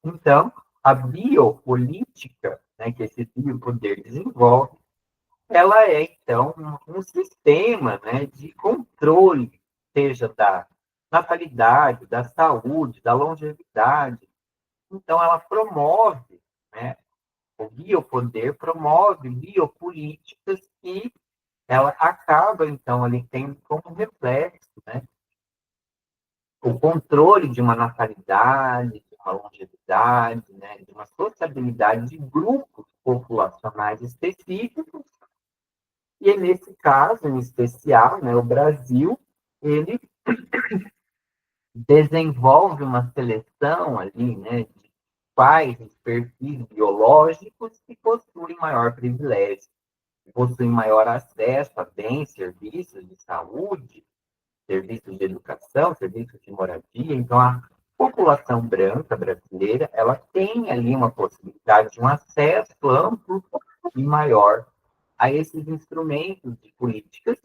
[SPEAKER 1] Então, a biopolítica, né, que esse biopoder desenvolve, ela é, então, um sistema, né, de controle, seja da natalidade, da saúde, da longevidade. Então, ela promove, né, o biopoder promove biopolíticas que ela acaba, então, ali tendo como reflexo, né, o controle de uma natalidade, de uma longevidade, né, de uma sociabilidade de grupos populacionais específicos. E nesse caso, em especial, né, o Brasil, ele desenvolve uma seleção ali, né, de quais os perfis biológicos que possuem maior privilégio, possuem maior acesso a bens, serviços de saúde, serviços de educação, serviços de moradia. Então, a população branca brasileira, ela tem ali uma possibilidade de um acesso amplo e maior a esses instrumentos de políticas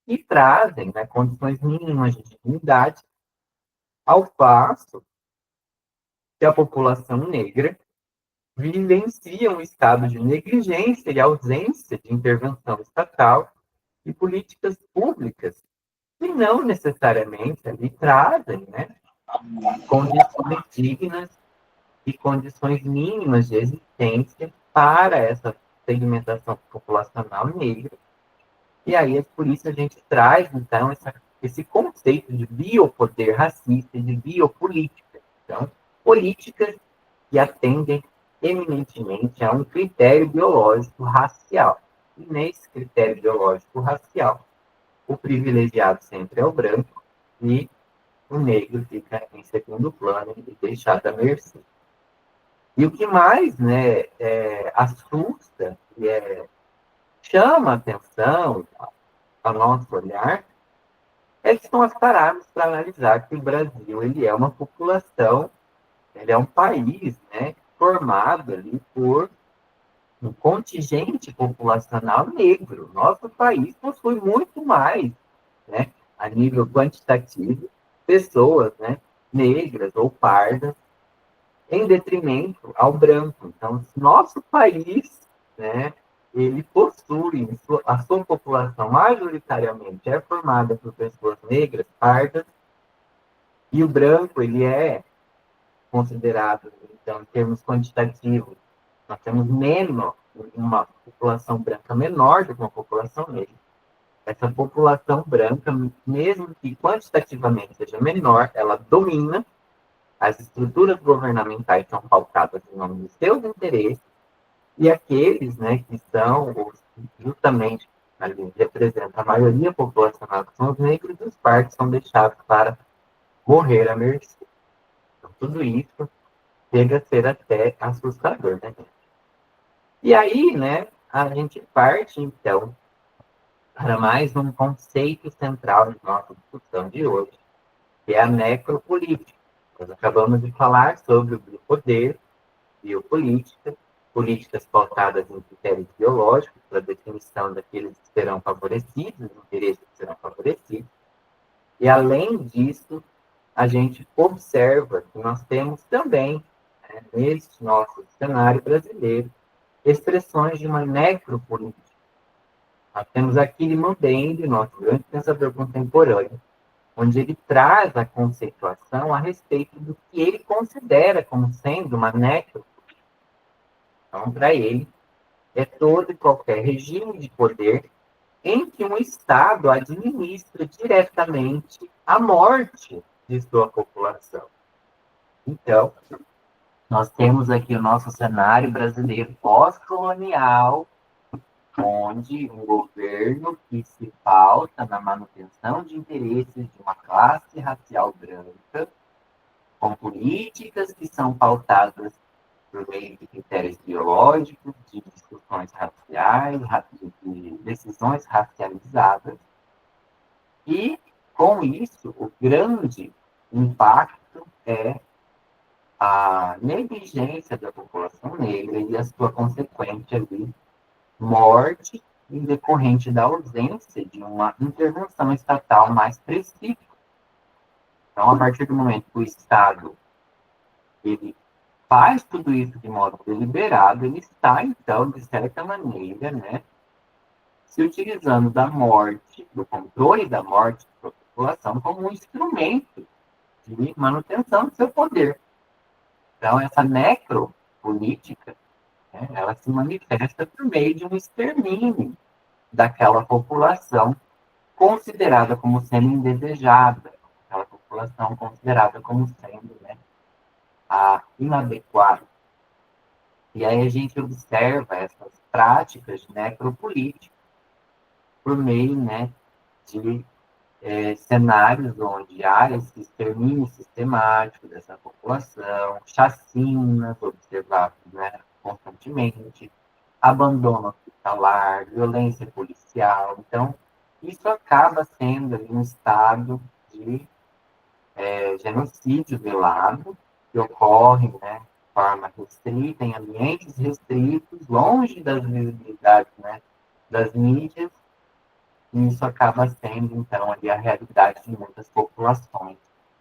[SPEAKER 1] que trazem, né, condições mínimas de dignidade, ao passo que a população negra vivencia um estado de negligência e ausência de intervenção estatal e políticas públicas que não necessariamente ali trazem, né, condições dignas e condições mínimas de existência para essa segmentação populacional negra. E aí, é por isso a gente traz, então, esse conceito de biopoder racista e de biopolítica. Então, políticas que atendem eminentemente a um critério biológico racial. E nesse critério biológico racial, o privilegiado sempre é o branco e o negro fica em segundo plano e deixado à mercê. E o que mais, né, assusta e chama a atenção ao nosso olhar é que são as parámetros para analisar que o Brasil ele é uma população, ele é um país, né, formado ali por um contingente populacional negro. Nosso país possui muito mais, né, a nível quantitativo, pessoas, né, negras ou pardas, em detrimento ao branco. Então, nosso país, né, ele possui, a sua população majoritariamente é formada por pessoas negras, pardas, e o branco, ele é considerado, então, em termos quantitativos, nós temos menos, uma população branca menor do que uma população negra. Essa população branca, mesmo que quantitativamente seja menor, ela domina, as estruturas governamentais são pautadas em nome dos seus interesses, e aqueles, né, que são, justamente, ali, representam a maioria populacional, que são os negros, e os pardos são deixados para morrer à mercê. Então, tudo isso chega a ser até assustador, né? E aí, né, a gente parte, então, para mais um conceito central de nossa discussão de hoje, que é a necropolítica. Nós acabamos de falar sobre o poder, biopolítica, políticas pautadas em critérios biológicos para definição daqueles que serão favorecidos, interesses que serão favorecidos. E, além disso, a gente observa que nós temos também, né, neste nosso cenário brasileiro, expressões de uma necropolítica. Nós temos aqui Mambembe, nosso grande pensador contemporâneo, onde ele traz a conceituação a respeito do que ele considera como sendo uma necropolítica. Então, para ele, é todo e qualquer regime de poder em que um Estado administra diretamente a morte de sua população. Então, nós temos aqui o nosso cenário brasileiro pós-colonial, onde um governo que se pauta na manutenção de interesses de uma classe racial branca, com políticas que são pautadas por meio de critérios biológicos, de discussões raciais, de decisões racializadas, e, com isso, o grande impacto é a negligência da população negra e a sua consequente ali, morte em decorrente da ausência de uma intervenção estatal mais precisa. Então, a partir do momento que o Estado ele faz tudo isso de modo deliberado, ele está, então, de certa maneira, né, se utilizando da morte, do controle da morte da população, como um instrumento de manutenção do seu poder. Então, essa necropolítica, né, ela se manifesta por meio de um extermínio daquela população considerada como sendo indesejada, aquela população considerada como sendo, né, a inadequada. E aí a gente observa essas práticas de necropolítica por meio, né, de cenários onde há esse extermínio sistemático dessa população, chacinas observadas, né, constantemente, abandono hospitalar, violência policial. Então, isso acaba sendo ali, um estado de genocídio velado, que ocorre, né, de forma restrita, em ambientes restritos, longe das visibilidades, né, das mídias, e isso acaba sendo, então, ali a realidade de muitas populações,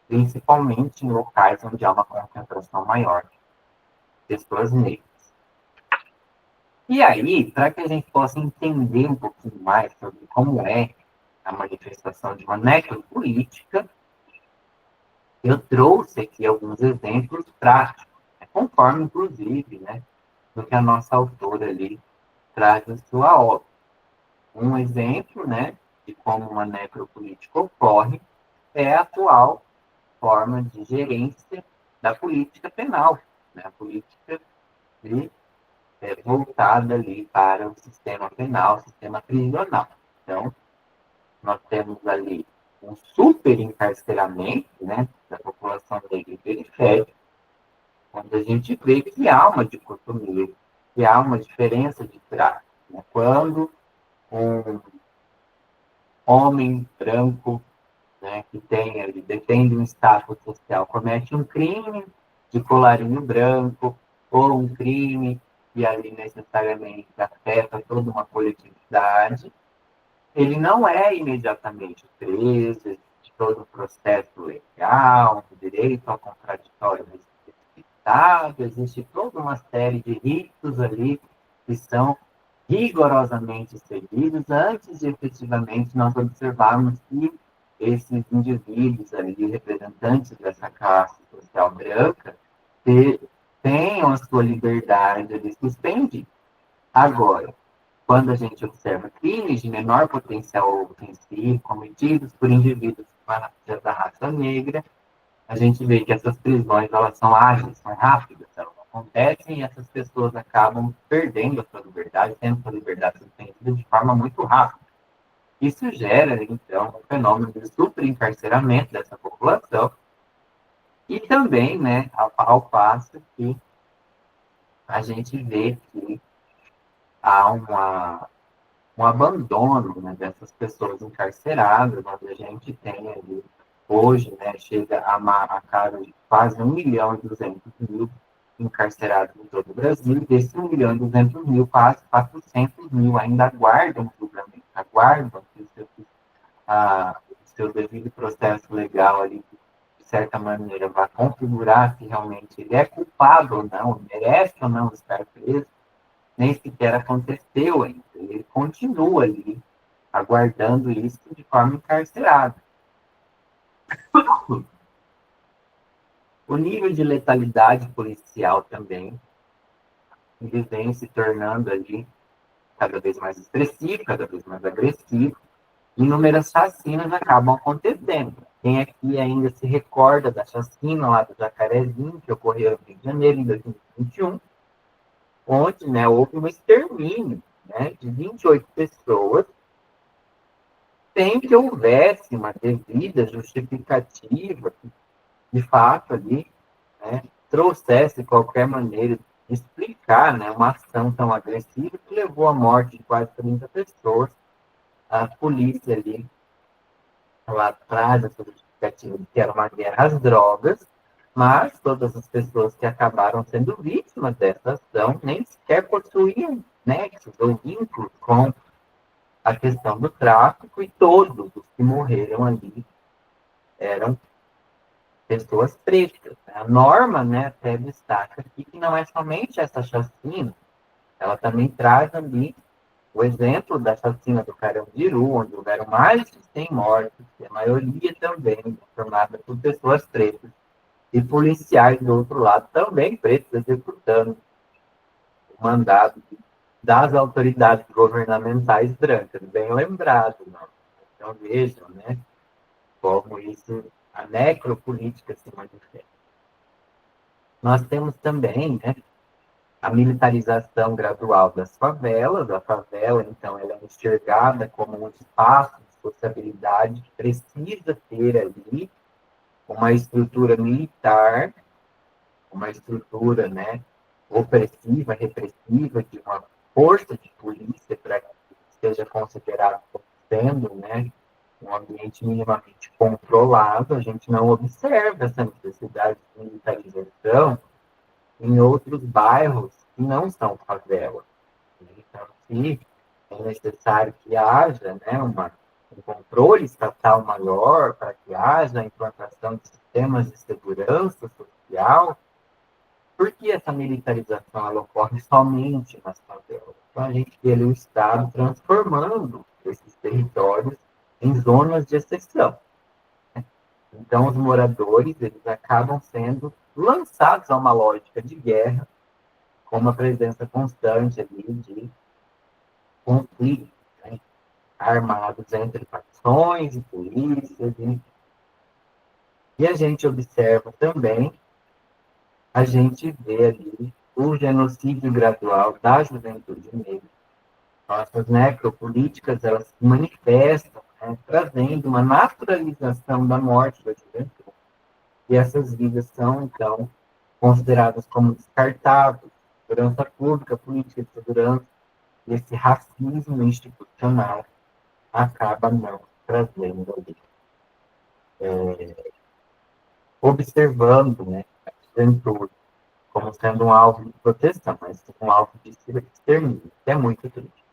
[SPEAKER 1] principalmente em locais onde há uma concentração maior de pessoas negras. E aí, para que a gente possa entender um pouquinho mais sobre como é a manifestação de uma necropolítica, eu trouxe aqui alguns exemplos práticos, né, conforme, inclusive, né, do que a nossa autora ali traz em sua obra. Um exemplo, né, de como uma necropolítica ocorre é a atual forma de gerência da política penal, né, a política de, voltada ali para o sistema penal, sistema prisional. Então, nós temos ali um super encarceramento, né, da população negra e periférica, onde a gente vê que há uma dicotomia, que há uma diferença de trato. Né? Quando um homem branco, né, que tem ali, detém um status social, comete um crime de colarinho branco, ou um crime que ali necessariamente afeta toda uma coletividade, ele não é imediatamente preso, existe todo o processo legal, o direito ao contraditório respeitado, existe toda uma série de ritos ali que são rigorosamente seguidos antes de efetivamente nós observarmos que esses indivíduos ali, representantes dessa classe social branca, tenham a sua liberdade ali suspendida. Agora, quando a gente observa crimes de menor potencial ofensivo cometidos por indivíduos da raça negra, a gente vê que essas prisões elas são ágeis, são rápidas, elas acontecem e essas pessoas acabam perdendo a sua liberdade, tendo a sua liberdade suspendida de forma muito rápida. Isso gera, então, um fenômeno de superencarceramento dessa população e também, né, ao passo que a gente vê que há um abandono, né, dessas pessoas encarceradas, onde a gente tem ali, hoje, né, chega a casa de quase 1.200.000 encarcerados em todo o Brasil, e desses 1.200.000, quase 400.000 ainda aguardam julgamento, aguardam que o seu devido processo legal ali, de certa maneira, vai configurar se realmente ele é culpado ou não, merece ou não estar preso, nem sequer aconteceu ainda. Ele continua ali, aguardando isso de forma encarcerada. O nível de letalidade policial também, ele vem se tornando ali cada vez mais expressivo, cada vez mais agressivo, e inúmeras chacinas acabam acontecendo. Quem aqui ainda se recorda da chacina lá do Jacarezinho, que ocorreu no Rio de Janeiro em 2021, onde, né, houve um extermínio, né, de 28 pessoas, sem que houvesse uma devida justificativa que, de fato, ali, né, trouxesse qualquer maneira de explicar, né, uma ação tão agressiva que levou à morte de quase 30 pessoas. A polícia ali, ela traz essa justificativa de que era uma guerra às drogas, mas todas as pessoas que acabaram sendo vítimas dessa ação nem sequer possuíam nexos ou vínculos com a questão do tráfico, e todos os que morreram ali eram pessoas pretas. A norma, né, até destaca aqui que não é somente essa chacina, ela também traz ali o exemplo da chacina do Carandiru, onde houveram mais de 100 mortes, e a maioria também formada por pessoas pretas, e policiais do outro lado também pretos, executando o mandado das autoridades governamentais brancas. Bem lembrado, não? Então vejam, né, como isso, a necropolítica se manifesta. Nós temos também, né, a militarização gradual das favelas. A favela, então, ela é enxergada como um espaço de sociabilidade que precisa ter ali uma estrutura militar, uma estrutura, né, opressiva, repressiva, de uma força de polícia para que seja considerado como sendo, né, um ambiente minimamente controlado. A gente não observa essa necessidade de militarização em outros bairros que não são favelas. Então, se é necessário que haja, né, um controle estatal maior para que haja a implantação de sistemas de segurança social, por que essa militarização ela ocorre somente nas favelas? Então, a gente vê ali o Estado transformando esses territórios em zonas de exceção. Então, os moradores eles acabam sendo lançados a uma lógica de guerra, com uma presença constante ali de conflitos, né, armados entre facções e polícias. E a gente observa também, a gente vê ali o genocídio gradual da juventude negra. Nossas necropolíticas, elas se manifestam, né, trazendo uma naturalização da morte da juventude. E essas vidas são, então, consideradas como descartáveis. Segurança pública, política de segurança, esse racismo institucional acaba não trazendo ali, observando, né, a juventude como sendo um alvo de proteção, mas um alvo de extermínio, que é muito triste.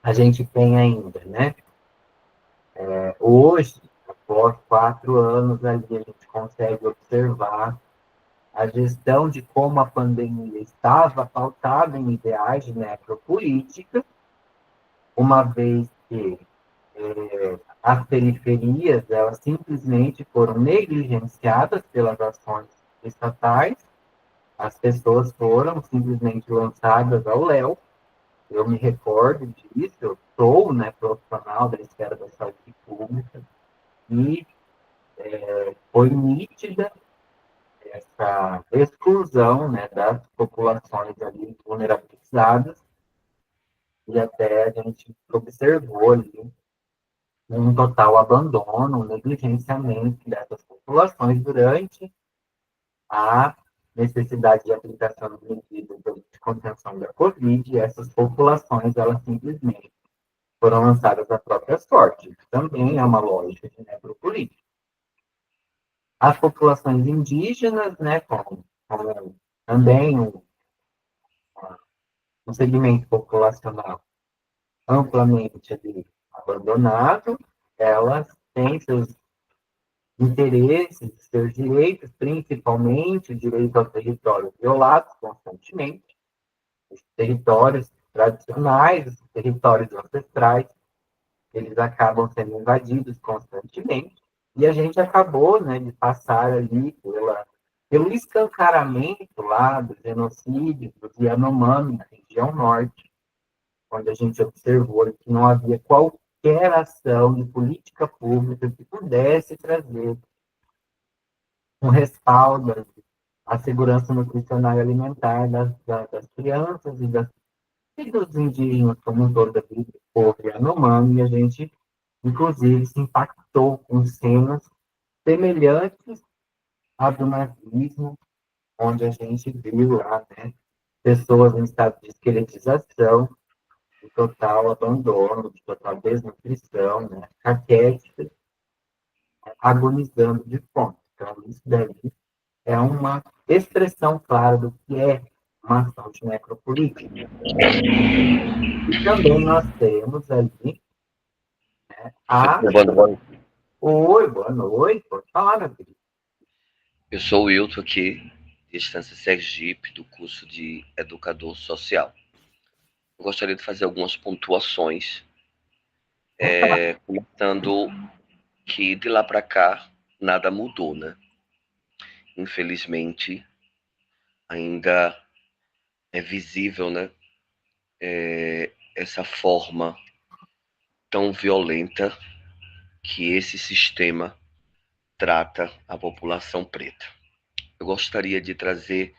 [SPEAKER 1] A gente tem ainda, né? Hoje, após 4 anos, ali, a gente consegue observar a gestão de como a pandemia estava pautada em ideais de necropolítica, uma vez que as periferias, elas simplesmente foram negligenciadas pelas ações estatais, as pessoas foram simplesmente lançadas ao léu. Eu me recordo disso, eu sou, né, profissional da esfera da saúde pública, e foi nítida essa exclusão, né, das populações ali vulnerabilizadas, e até a gente observou ali um total abandono, um negligenciamento dessas populações durante a necessidade de aplicação de medidas de contenção da Covid, e essas populações, elas simplesmente foram lançadas à própria sorte. Também é uma lógica de necropolítica. As populações indígenas, né, como também um segmento populacional amplamente ali abandonado, elas têm seus interesses, seus direitos, principalmente o direito ao território violados constantemente, os territórios tradicionais, os territórios ancestrais, eles acabam sendo invadidos constantemente, e a gente acabou, né, de passar ali pelo escancaramento lá do genocídio dos Yanomami na região norte, onde a gente observou que não havia qualquer ação de política pública que pudesse trazer um respaldo à segurança nutricional e alimentar das crianças e dos indígenas como um todo, do povo Yanomami, e a gente, inclusive, se impactou com cenas semelhantes à do nazismo, onde a gente viu lá, né, pessoas em estado de esqueletização, de total abandono, de total desnutrição, né, caquéticas, agonizando de fome. Então, isso daí é uma expressão clara do que é uma ação de necropolítica. E também nós temos ali a.
[SPEAKER 2] Boa noite.
[SPEAKER 1] Oi, boa noite, pode falar, meu querido.
[SPEAKER 2] Eu sou o Wilton aqui, de Estância Sergipe, do curso de Educador Social. Eu gostaria de fazer algumas pontuações, comentando que de lá para cá nada mudou, né? Infelizmente, ainda é visível, né? Essa forma tão violenta que esse sistema trata a população preta. Eu gostaria de trazer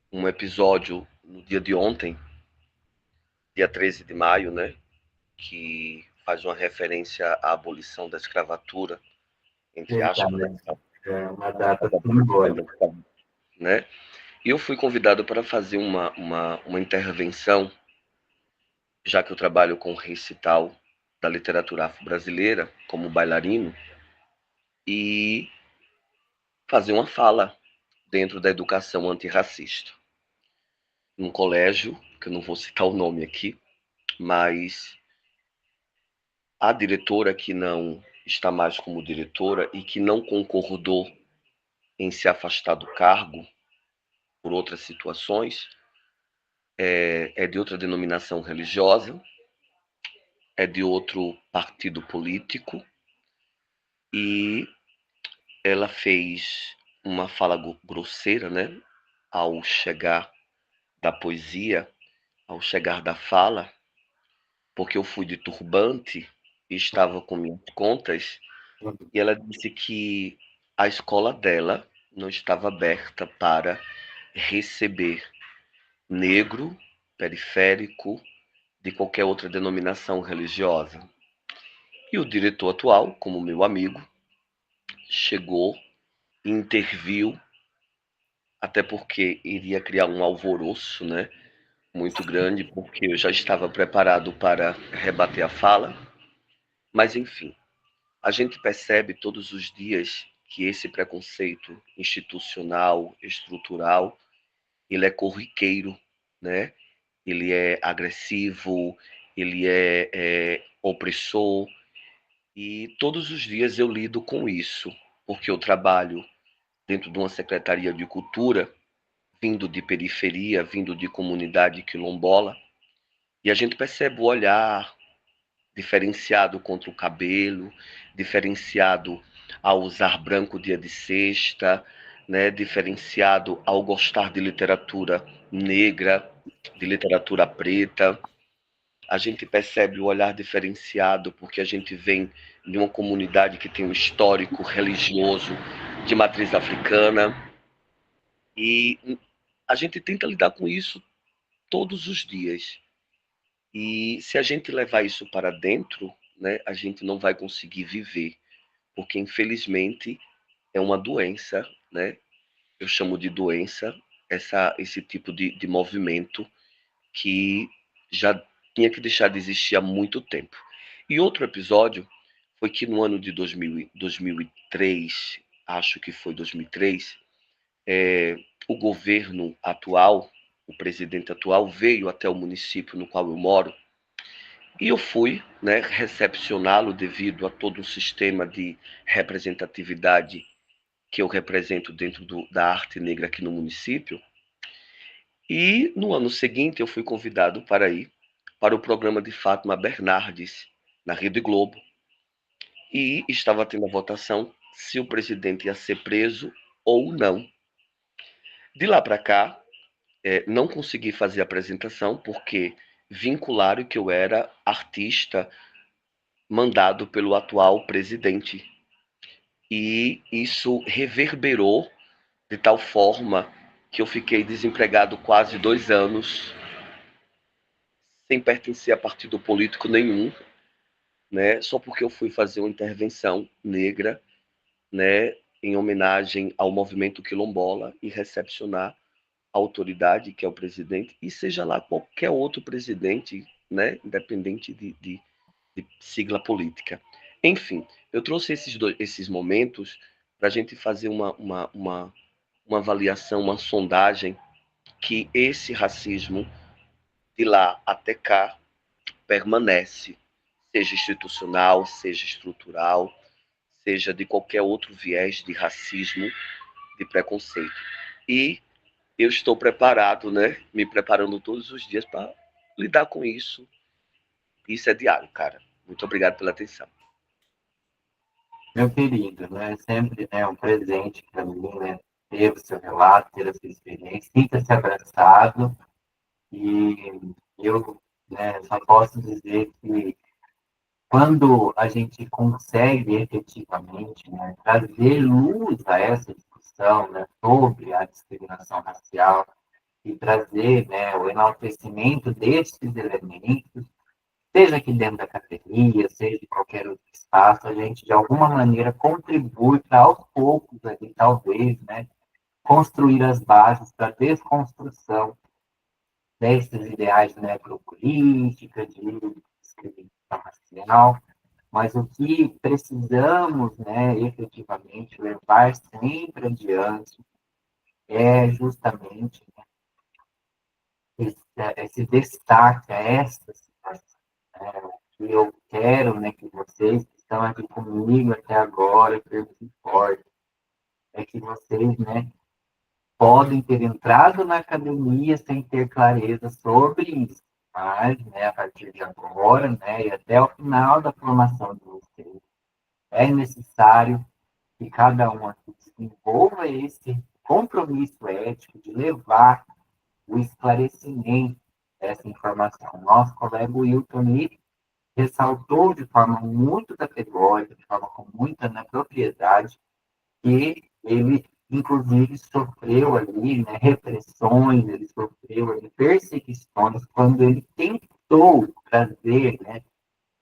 [SPEAKER 2] um episódio no dia de ontem, dia 13 de maio, né? Que faz uma referência à abolição da escravatura, entre aspas,
[SPEAKER 1] Verdade, é uma data simbólica.
[SPEAKER 2] né? E eu fui convidado para fazer uma intervenção, já que eu trabalho com recital da literatura afro-brasileira como bailarino, e fazer uma fala dentro da educação antirracista. Num colégio, que eu não vou citar o nome aqui, mas a diretora que não está mais como diretora e que não concordou em se afastar do cargo por outras situações, é de outra denominação religiosa, é de outro partido político, e ela fez uma fala grosseira, né, ao chegar da poesia, ao chegar da fala, porque eu fui de turbante e estava com minhas contas, e ela disse que a escola dela não estava aberta para receber negro, periférico, de qualquer outra denominação religiosa. E o diretor atual, como meu amigo, chegou e interviu, até porque iria criar um alvoroço, né, muito grande, porque eu já estava preparado para rebater a fala. Mas, enfim, a gente percebe todos os dias que esse preconceito institucional, estrutural, ele é corriqueiro, né? Ele é agressivo, ele é opressor, e todos os dias eu lido com isso, porque eu trabalho dentro de uma secretaria de cultura, vindo de periferia, vindo de comunidade quilombola, e a gente percebe o olhar diferenciado contra o cabelo, diferenciado ao usar branco dia de sexta, né, diferenciado ao gostar de literatura negra, de literatura preta. A gente percebe o olhar diferenciado porque a gente vem de uma comunidade que tem um histórico religioso de matriz africana, e a gente tenta lidar com isso todos os dias. E se a gente levar isso para dentro, né, a gente não vai conseguir viver, porque infelizmente é uma doença, né? Eu chamo de doença esse tipo de movimento que já tinha que deixar de existir há muito tempo. E outro episódio foi que no ano de 2003, acho que foi 2003, o governo atual, o presidente atual, veio até o município no qual eu moro, e eu fui, né, recepcioná-lo devido a todo um sistema de representatividade que eu represento dentro da arte negra aqui no município. E no ano seguinte eu fui convidado para ir para o programa de Fátima Bernardes, na Rede Globo, e estava tendo a votação se o presidente ia ser preso ou não. De lá para cá, não consegui fazer a apresentação porque vincularam que eu era artista mandado pelo atual presidente. E isso reverberou de tal forma que eu fiquei desempregado quase 2 anos, sem pertencer a partido político nenhum, né? Só porque eu fui fazer uma intervenção negra, né? Em homenagem ao movimento quilombola e recepcionar a autoridade, que é o presidente, e seja lá qualquer outro presidente, né? Independente de sigla política. Enfim, eu trouxe esses momentos para a gente fazer uma avaliação, uma sondagem que esse racismo de lá até cá permanece, seja institucional, seja estrutural, seja de qualquer outro viés de racismo, de preconceito. E eu estou preparado, né? Me preparando todos os dias para lidar com isso. Isso é diário, cara. Muito obrigado pela atenção.
[SPEAKER 1] Meu querido, né, sempre é um presente para mim, né, ter o seu relato, ter a sua experiência, sinta-se abraçado e eu, né, só posso dizer que quando a gente consegue efetivamente, né, trazer luz a essa discussão, né, sobre a discriminação racial e trazer, né, o enaltecimento desses elementos, seja aqui dentro da academia, seja em qualquer outro espaço, a gente de alguma maneira contribui para aos poucos ali, talvez, né, construir as bases para a desconstrução desses ideais de necropolítica, de discriminação racial, mas o que precisamos, né, efetivamente levar sempre adiante é justamente esse destaque a essa situação. Né, que eu quero, né, que vocês que estão aqui comigo até agora, firmes e fortes, é que vocês, né, podem ter entrado na academia sem ter clareza sobre isso, mas, né, a partir de agora, né, e até o final da formação de vocês, é necessário que cada um aqui desenvolva esse compromisso ético de levar o esclarecimento dessa informação. Nosso colega Wilton ressaltou de forma muito categórica, de forma com muita, né, propriedade, que ele, inclusive, sofreu ali, né, repressões, ele sofreu ali, perseguições, quando ele tentou trazer, né,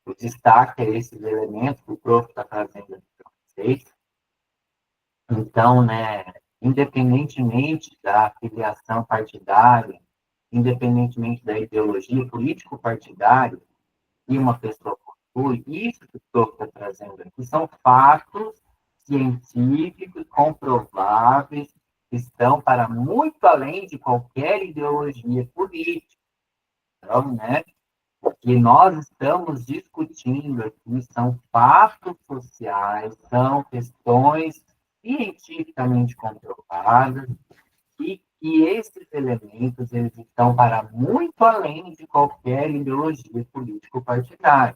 [SPEAKER 1] o destaque a esses elementos que o prof está trazendo aqui para vocês. Então, né, independentemente da filiação partidária, independentemente da ideologia político-partidária que uma pessoa possui, isso que o prof está trazendo aqui são fatos científicos, comprováveis, que estão para muito além de qualquer ideologia política. Então, né, o que nós estamos discutindo aqui são fatos sociais, são questões cientificamente comprovadas, e que esses elementos eles estão para muito além de qualquer ideologia político-partidária.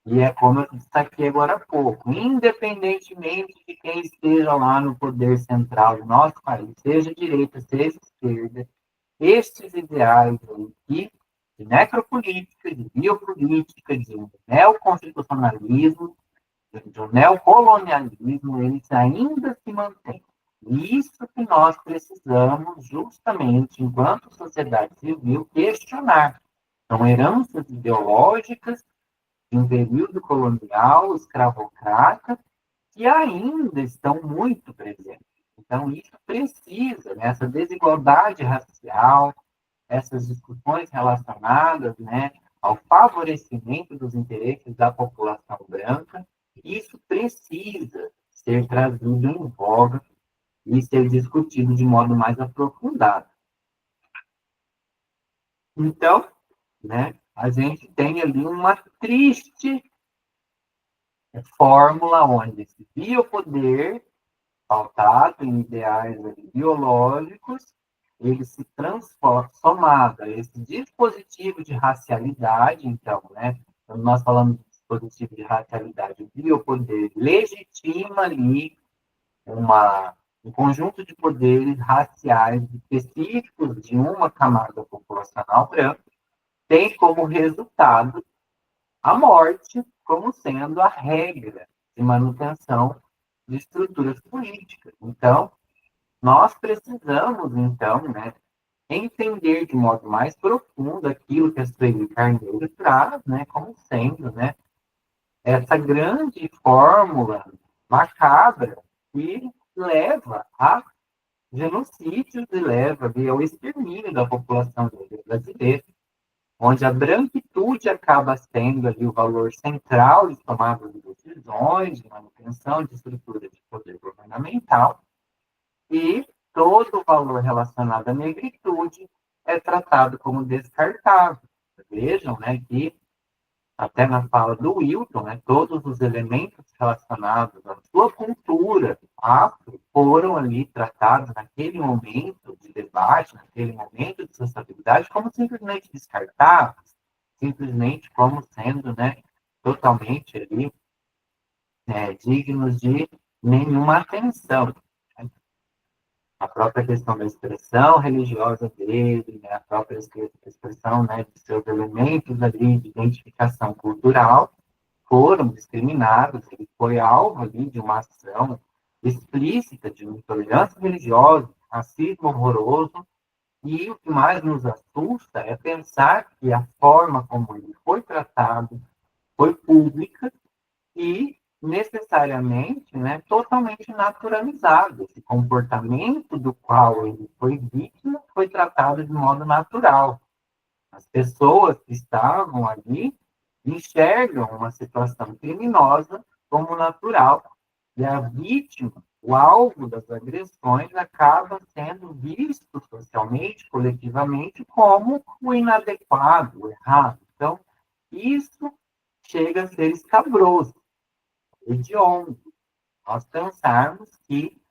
[SPEAKER 1] E é como eu destaquei agora há pouco, independentemente de quem esteja lá no poder central do nosso país, seja direita, seja esquerda, estes ideais aqui, de necropolítica, de biopolítica, de neoconstitucionalismo, de neocolonialismo, eles ainda se mantêm. E isso que nós precisamos, justamente, enquanto sociedade civil, questionar. São heranças ideológicas de um período colonial, escravocrata, que ainda estão muito presentes. Então, isso precisa, né, essa desigualdade racial, essas discussões relacionadas, né, ao favorecimento dos interesses da população branca, isso precisa ser trazido em voga e ser discutido de modo mais aprofundado. Então, né, a gente tem ali uma triste fórmula onde esse biopoder, pautado em ideais biológicos, ele se transforma, somado a esse dispositivo de racialidade, então, né, quando nós falamos de dispositivo de racialidade, o biopoder legitima ali um conjunto de poderes raciais específicos de uma camada populacional branca, tem como resultado a morte como sendo a regra de manutenção de estruturas políticas. Então, nós precisamos, então, né, entender de modo mais profundo aquilo que a Sueli Carneiro traz, né, como sendo, né, essa grande fórmula macabra que leva a genocídios e leva ao extermínio da população brasileira, onde a branquitude acaba sendo ali o valor central de tomada de decisões, de manutenção de estrutura de poder governamental, e todo o valor relacionado à negritude é tratado como descartável. Vejam, né, que até na fala do Wilton, né, todos os elementos relacionados à sua cultura afro foram ali tratados naquele momento de debate, naquele momento de sociabilidade, como simplesmente descartáveis, simplesmente como sendo, né, totalmente ali, dignos de nenhuma atenção. A própria questão da expressão religiosa dele, né, a própria expressão, né, de seus elementos ali de identificação cultural foram discriminados, ele foi alvo ali de uma ação explícita de intolerância religiosa, racismo horroroso, e o que mais nos assusta é pensar que a forma como ele foi tratado foi pública e necessariamente, né, totalmente naturalizado. Esse comportamento do qual ele foi vítima foi tratado de modo natural. As pessoas que estavam ali enxergam uma situação criminosa como natural. E a vítima, o alvo das agressões, acaba sendo visto socialmente, coletivamente, como o inadequado, o errado. Então, isso chega a ser escabroso, hediondo. Nós pensarmos que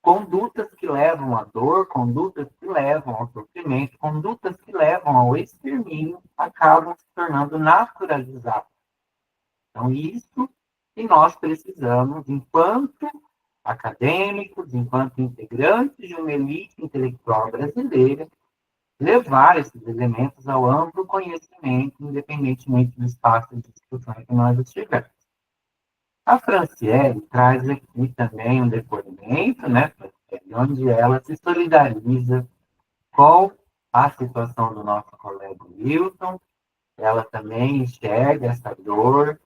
[SPEAKER 1] condutas que levam à dor, condutas que levam ao sofrimento, condutas que levam ao extermínio, acabam se tornando naturalizadas. Então, isso que nós precisamos, enquanto acadêmicos, enquanto integrantes de uma elite intelectual brasileira, levar esses elementos ao amplo conhecimento, independentemente do espaço de discussão que nós estivermos. A Franciele traz aqui também um depoimento, né, onde ela se solidariza com a situação do nosso colega Wilton. Ela também enxerga essa dor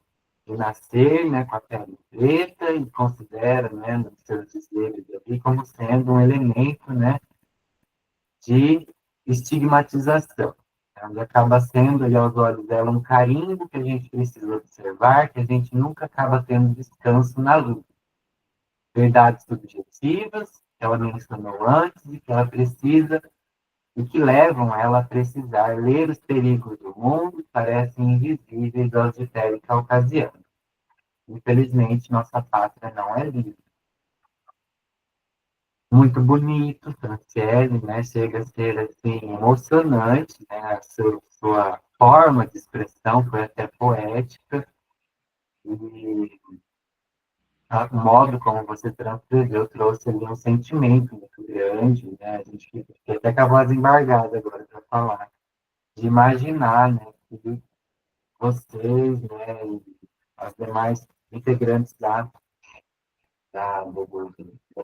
[SPEAKER 1] de nascer, né, com a pele preta e considera, né, nos seus dizeres ali como sendo um elemento, né, de estigmatização. Onde acaba sendo, ali, aos olhos dela, um carimbo que a gente precisa observar, que a gente nunca acaba tendo descanso na luta. verdades subjetivas, que ela mencionou antes, e que ela precisa, e que levam ela a precisar ler os perigos do mundo que parecem invisíveis aos de pele caucasiana. Infelizmente, nossa pátria não é livre. Muito bonito, Franciele, né? Chega a ser assim emocionante, né? A sua forma de expressão foi até poética e o modo como você transcreveu trouxe ali um sentimento muito grande, né? A gente fica até com a voz embargada agora para falar, de imaginar, né? Que vocês, né? E as demais integrantes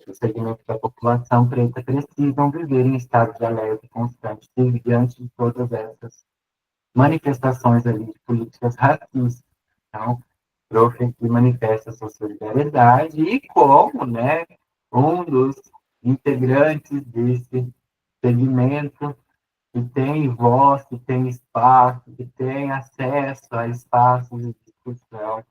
[SPEAKER 1] do segmento da população preta precisam viver em estado de alerta constante diante de todas essas manifestações ali de políticas racistas. Então, Prof aqui manifesta sua solidariedade e como, né, um dos integrantes desse segmento que tem voz, que tem espaço, que tem acesso a espaços de discussão,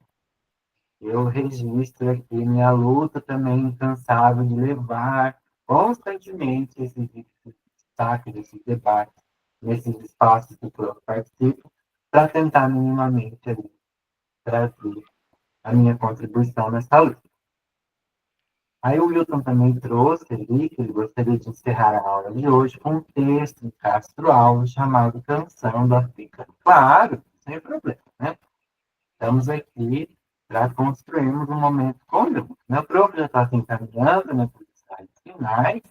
[SPEAKER 1] eu registro aqui minha luta também incansável de levar constantemente esses destaques, esses debates, nesses espaços que eu participo, para tentar minimamente ali, trazer a minha contribuição nessa luta. Aí o Wilton também trouxe ali que ele gostaria de encerrar a aula de hoje com um texto de Castro Alves chamado Canção do Africano. Claro, sem problema, né? Estamos aqui para construirmos um momento comum. Meu prof já está se encaminhando, né, para os slides finais,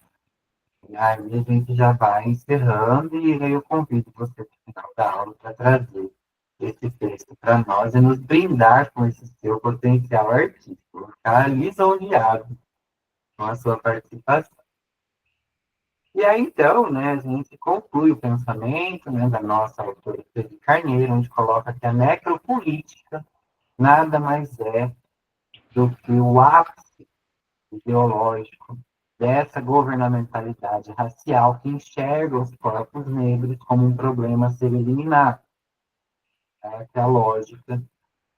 [SPEAKER 1] e aí a gente já vai encerrando, e aí eu convido você no final da aula para trazer esse texto para nós e nos brindar com esse seu potencial artístico. Vou ficar lisonjeado com a sua participação. E aí, então, né, a gente conclui o pensamento, né, da nossa autora Felipe Carneiro, onde coloca que a necropolítica nada mais é do que o ápice ideológico dessa governamentalidade racial que enxerga os corpos negros como um problema a ser eliminado. Essa é a lógica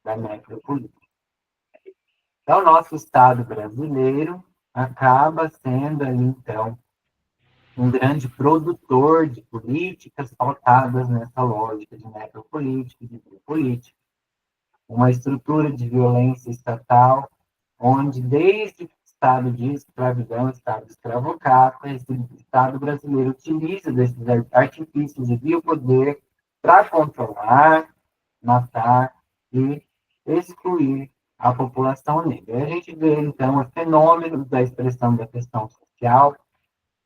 [SPEAKER 1] da necropolítica. Então, o nosso Estado brasileiro acaba sendo, ali, então, um grande produtor de políticas pautadas nessa lógica de necropolítica, de biopolítica, uma estrutura de violência estatal, onde desde o estado de escravidão, estado escravocrata, esse Estado brasileiro utiliza desses artifícios de biopoder para controlar, matar e excluir a população negra. E a gente vê, então, os fenômenos da expressão da questão social,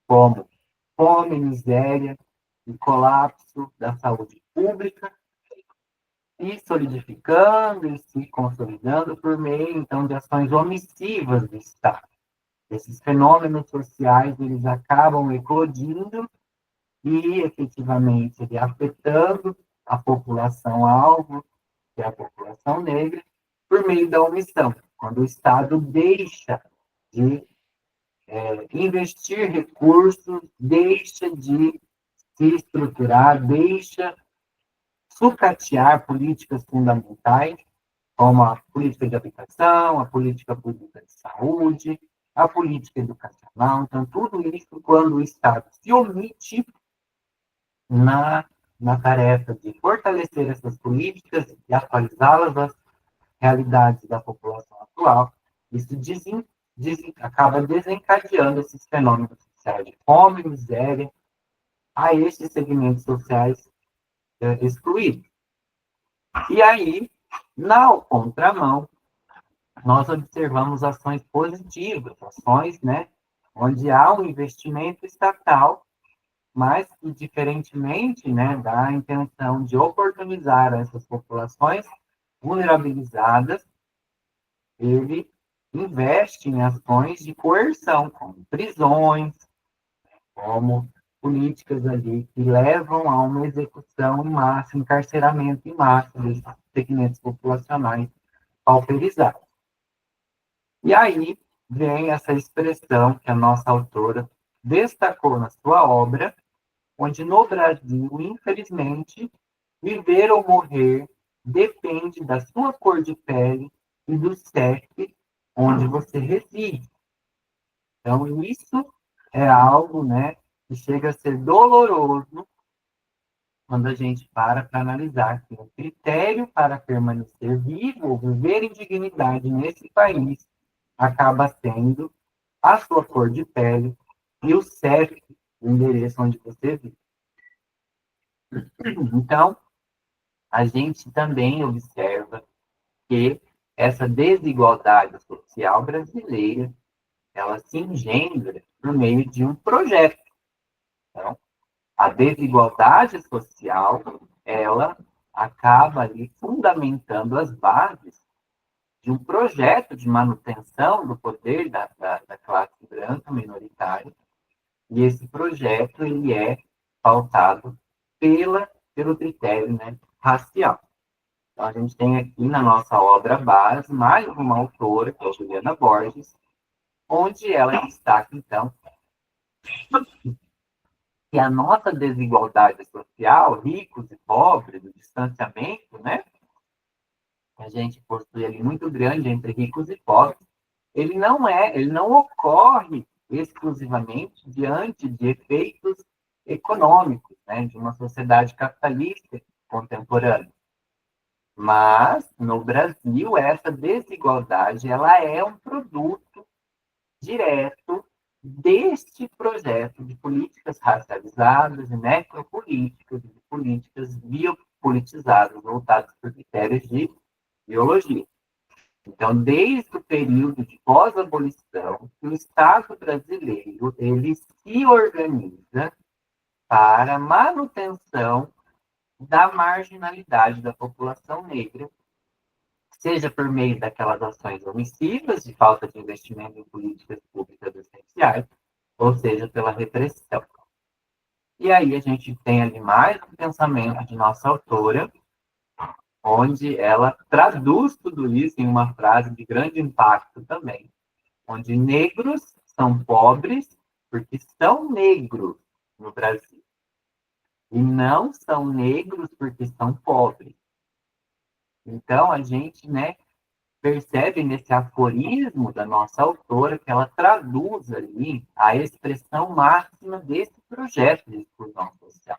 [SPEAKER 1] como fome, miséria e colapso da saúde pública, se solidificando e se consolidando por meio, então, de ações omissivas do Estado. Esses fenômenos sociais, eles acabam eclodindo e, efetivamente, afetando a população alvo, que é a população negra, por meio da omissão. Quando o Estado deixa de investir recursos, deixa de se estruturar, deixa sucatear políticas fundamentais, como a política de habitação, a política pública de saúde, a política educacional. Então, tudo isso, quando o Estado se omite na tarefa de fortalecer essas políticas e atualizá-las às realidades da população atual, isso acaba desencadeando esses fenômenos sociais de fome, miséria, a esses segmentos sociais excluídos. E aí, na contramão, nós observamos ações positivas, ações, né, onde há um investimento estatal, mas que, diferentemente, né, da intenção de oportunizar essas populações vulnerabilizadas, ele investe em ações de coerção, como prisões, como políticas ali que levam a uma execução em massa, encarceramento em massa desses segmentos populacionais pauperizados. E aí vem essa expressão que a nossa autora destacou na sua obra, onde no Brasil, infelizmente, viver ou morrer depende da sua cor de pele e do CEP onde você reside. Então, isso é algo, né, que chega a ser doloroso quando a gente para analisar que o critério para permanecer vivo ou viver em dignidade nesse país acaba sendo a sua cor de pele e o CEP, o endereço onde você vive. Então, a gente também observa que essa desigualdade social brasileira, ela se engendra por meio de um projeto. Então, a desigualdade social, ela acaba ali fundamentando as bases de um projeto de manutenção do poder da classe branca minoritária, e esse projeto ele é pautado pelo critério, né, racial. Então, a gente tem aqui na nossa obra base mais uma autora, que é a Juliana Borges, onde ela destaca, então, que a nossa desigualdade social, ricos e pobres, o distanciamento, né, que a gente possui ali muito grande entre ricos e pobres, ele não ocorre exclusivamente diante de efeitos econômicos, né, de uma sociedade capitalista contemporânea. Mas, no Brasil, essa desigualdade ela é um produto direto deste projeto de políticas racializadas e necropolíticas, de políticas biopolitizadas, voltadas por critérios de biologia. Então, desde o período de pós-abolição, o Estado brasileiro ele se organiza para a manutenção da marginalidade da população negra, seja por meio daquelas ações omissivas, de falta de investimento em políticas públicas essenciais, ou seja, pela repressão. E aí a gente tem ali mais um pensamento de nossa autora, onde ela traduz tudo isso em uma frase de grande impacto também, onde negros são pobres porque são negros no Brasil, e não são negros porque são pobres. Então, a gente, né, percebe nesse aforismo da nossa autora que ela traduz ali a expressão máxima desse projeto de exclusão social.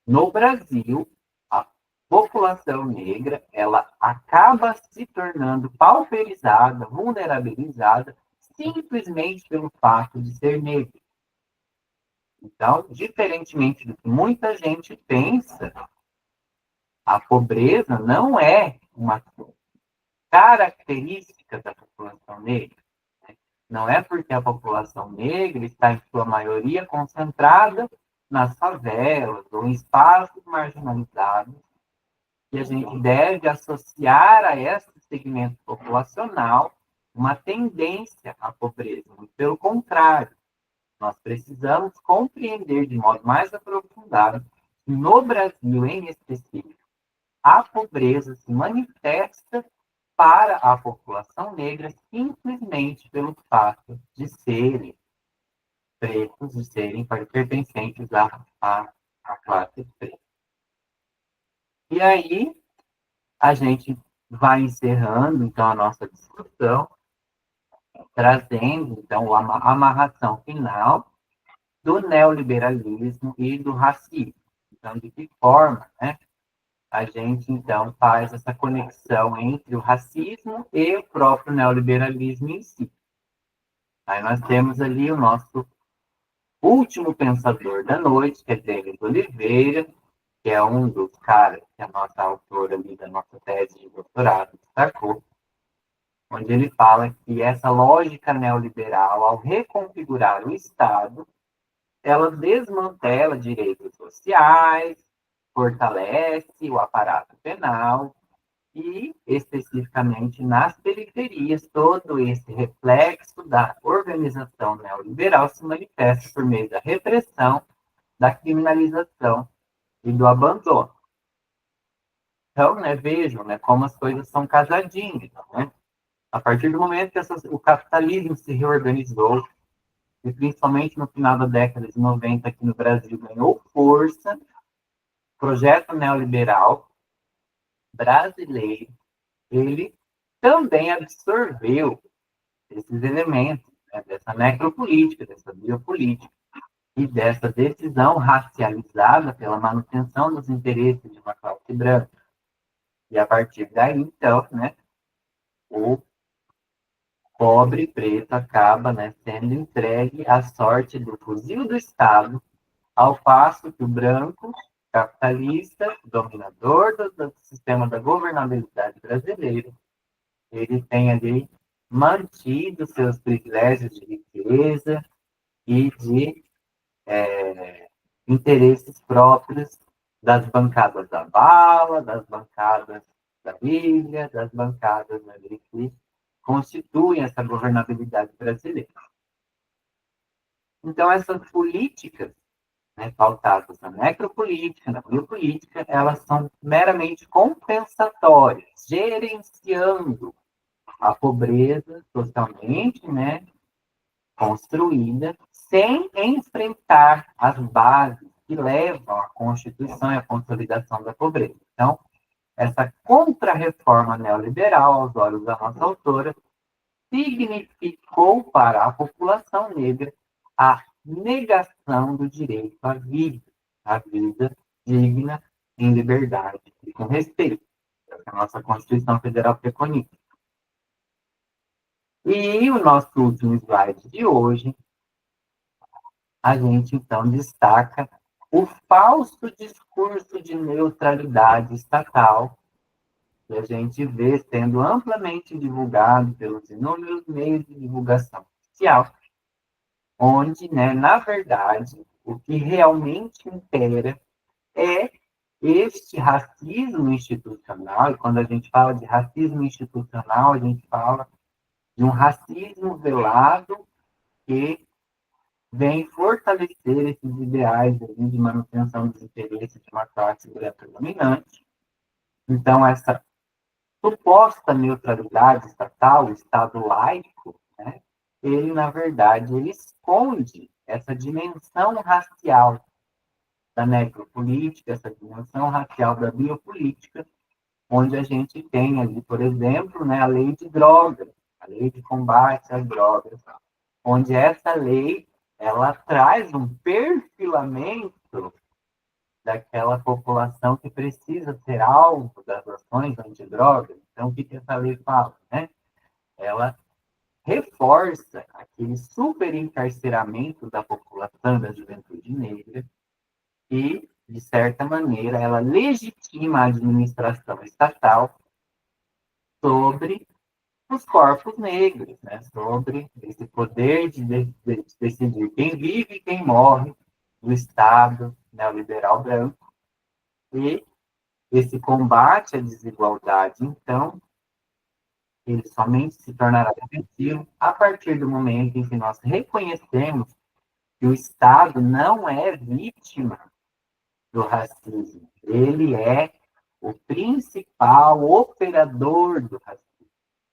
[SPEAKER 1] No Brasil, a população negra ela acaba se tornando pauperizada, vulnerabilizada, simplesmente pelo fato de ser negra. Então, diferentemente do que muita gente pensa, a pobreza não é uma característica da população negra. Não é porque a população negra está, em sua maioria, concentrada nas favelas ou em espaços marginalizados que a gente deve associar a esse segmento populacional uma tendência à pobreza. Pelo contrário, nós precisamos compreender de modo mais aprofundado que no Brasil, em específico, a pobreza se manifesta para a população negra simplesmente pelo fato de serem pretos, de serem pertencentes à classe preta. E aí, a gente vai encerrando, então, a nossa discussão, trazendo, então, a amarração final do neoliberalismo e do racismo. Então, de que forma, né, a gente, então, faz essa conexão entre o racismo e o próprio neoliberalismo em si. Aí nós temos ali o nosso último pensador da noite, que é Denis Oliveira, que é um dos caras que a nossa autora ali da nossa tese de doutorado destacou, onde ele fala que essa lógica neoliberal, ao reconfigurar o Estado, ela desmantela direitos sociais, fortalece o aparato penal e, especificamente nas periferias, todo esse reflexo da organização neoliberal se manifesta por meio da repressão, da criminalização e do abandono. Então, né, vejam, né, como as coisas são casadinhas. Né? A partir do momento que o capitalismo se reorganizou, e principalmente no final da década de 90 aqui no Brasil ganhou força, o projeto neoliberal brasileiro, ele também absorveu esses elementos. dessa necropolítica, dessa biopolítica e dessa decisão racializada pela manutenção dos interesses de uma classe branca. E a partir daí, então, né, o pobre preto acaba, né, sendo entregue à sorte do fuzil do Estado, ao passo que o branco, capitalista, dominador do sistema da governabilidade brasileira, ele tem ali mantido seus privilégios de riqueza e de interesses próprios das bancadas da bala, das bancadas da Bíblia, das bancadas ali que constituem essa governabilidade brasileira. Então, essas políticas, né, pautadas na necropolítica, na biopolítica, elas são meramente compensatórias, gerenciando a pobreza socialmente, né, construída, sem enfrentar as bases que levam à constituição e à consolidação da pobreza. Então, essa contra-reforma neoliberal, aos olhos da nossa autora, significou para a população negra a negação do direito à vida digna, em liberdade e com respeito, que a nossa Constituição Federal preconiza. E o nosso último slide de hoje, a gente então destaca o falso discurso de neutralidade estatal que a gente vê sendo amplamente divulgado pelos inúmeros meios de divulgação oficial, onde, né, na verdade, o que realmente impera é este racismo institucional, e quando a gente fala de racismo institucional, a gente fala de um racismo velado que vem fortalecer esses ideais de manutenção dos interesses de uma classe branca dominante. Então, essa suposta neutralidade estatal, o Estado laico, né, ele, na verdade, ele esconde essa dimensão racial da necropolítica, essa dimensão racial da biopolítica, onde a gente tem ali, por exemplo, né, a lei de drogas, a lei de combate às drogas, onde essa lei ela traz um perfilamento daquela população que precisa ser alvo das ações antidrogas. Então, o que essa lei fala? Né? Ela reforça aquele superencarceramento da população da juventude negra e, de certa maneira, ela legitima a administração estatal sobre os corpos negros, né? Sobre esse poder de decidir quem vive e quem morre do Estado neoliberal branco. E esse combate à desigualdade, então, ele somente se tornará efetivo a partir do momento em que nós reconhecemos que o Estado não é vítima do racismo, ele é o principal operador do racismo.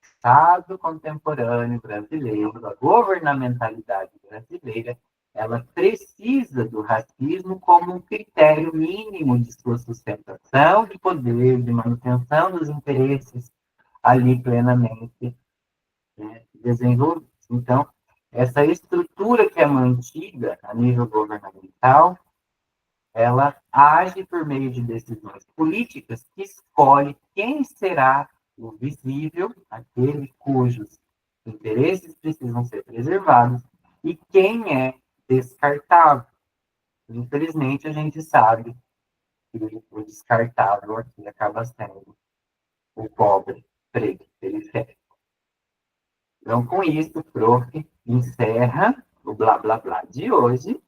[SPEAKER 1] O Estado contemporâneo brasileiro, a governamentalidade brasileira, ela precisa do racismo como um critério mínimo de sua sustentação de poder, de manutenção dos interesses ali plenamente, né, desenvolvidos. Então, essa estrutura que é mantida a nível governamental, ela age por meio de decisões políticas que escolhe quem será o visível, aquele cujos interesses precisam ser preservados, e quem é descartável. Infelizmente, a gente sabe que o descartável aqui acaba sendo o pobre, preto, periférico. Então, com isso, o prof. Encerra o blá blá blá de hoje.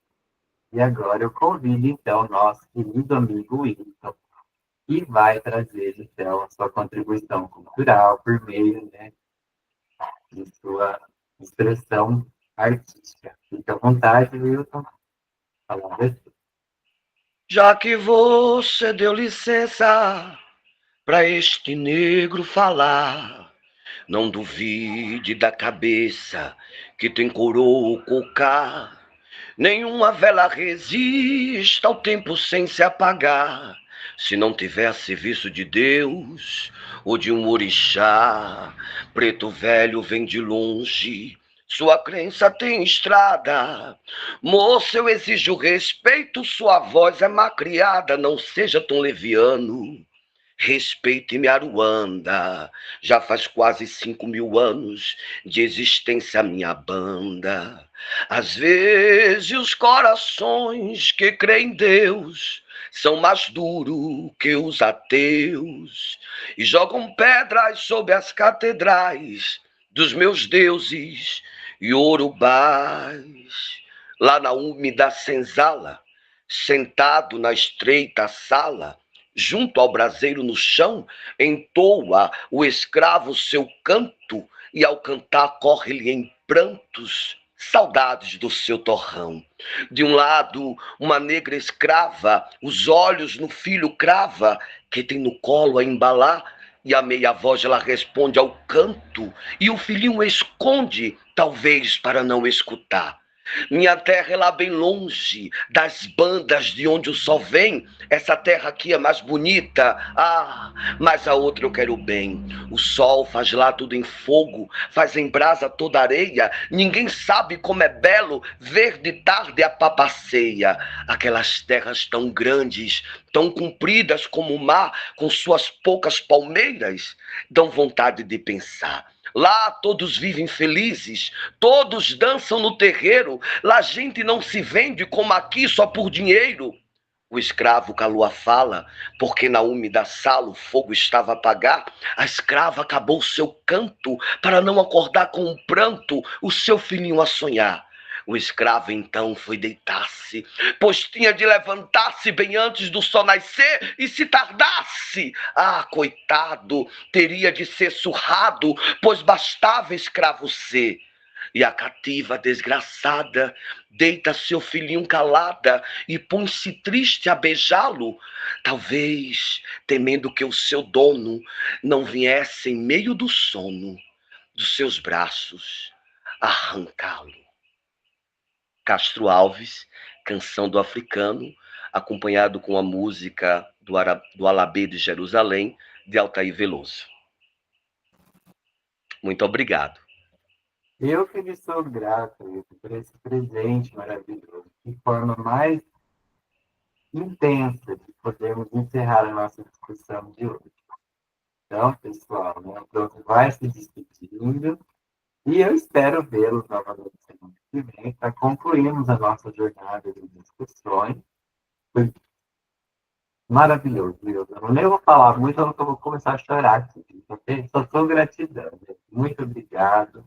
[SPEAKER 1] E agora eu convido, então, nosso querido amigo Wilton, que vai trazer, então, a sua contribuição cultural por meio, né, de sua expressão artística. Fique à vontade, Wilton.
[SPEAKER 2] Já que você deu licença para este negro falar, não duvide da cabeça que tem coroa ou cocá. Nenhuma vela resiste ao tempo sem se apagar, se não tiver serviço de Deus ou de um orixá. Preto velho vem de longe, Sua crença tem estrada. Moço, eu exijo respeito, sua voz é macriada, não seja tão leviano. Respeite-me, Aruanda. Já faz quase 5.000 anos de existência a minha banda. Às vezes os corações que creem em Deus são mais duros que os ateus e jogam pedras sobre as catedrais dos meus deuses e urubás. Lá na úmida senzala, sentado na estreita sala, junto ao braseiro no chão, entoa o escravo seu canto, e ao cantar corre-lhe em prantos saudades do seu torrão. De um lado, uma negra escrava, os olhos no filho crava, que tem no colo a embalar, e a meia voz ela responde ao canto, e o filhinho esconde, talvez para não escutar. Minha terra é lá bem longe das bandas de onde o sol vem. Essa terra aqui é mais bonita, mas a outra eu quero bem. O sol faz lá tudo em fogo, faz em brasa toda a areia. Ninguém sabe como é belo ver de tarde a papaceia. Aquelas terras tão grandes, tão compridas como o mar, com suas poucas palmeiras, dão vontade de pensar. Lá todos vivem felizes, todos dançam no terreiro, lá a gente não se vende como aqui só por dinheiro. O escravo calou a fala, porque na úmida sala o fogo estava a apagar. A escrava acabou seu canto, para não acordar com um pranto o seu filhinho a sonhar. O escravo então foi deitar-se, pois tinha de levantar-se bem antes do sol nascer, e se tardasse, coitado, teria de ser surrado, pois bastava escravo ser. E a cativa desgraçada deita seu filhinho calada e põe-se triste a beijá-lo, talvez temendo que o seu dono não viesse em meio do sono dos seus braços arrancá-lo. Castro Alves, Canção do Africano, acompanhado com a música do Alabê de Jerusalém, de Altair Veloso. Muito obrigado.
[SPEAKER 1] Eu que lhe sou grato, Wilson, por esse presente maravilhoso. Que forma mais intensa de podermos encerrar a nossa discussão de hoje. Então, pessoal, né, o Pronto vai se despedindo e eu espero vê-los novamente semana que vem para concluirmos a nossa jornada de discussões. Foi maravilhoso, Wilson. Eu nem vou falar muito, eu vou começar a chorar aqui. Só sou gratidão. Né? Muito obrigado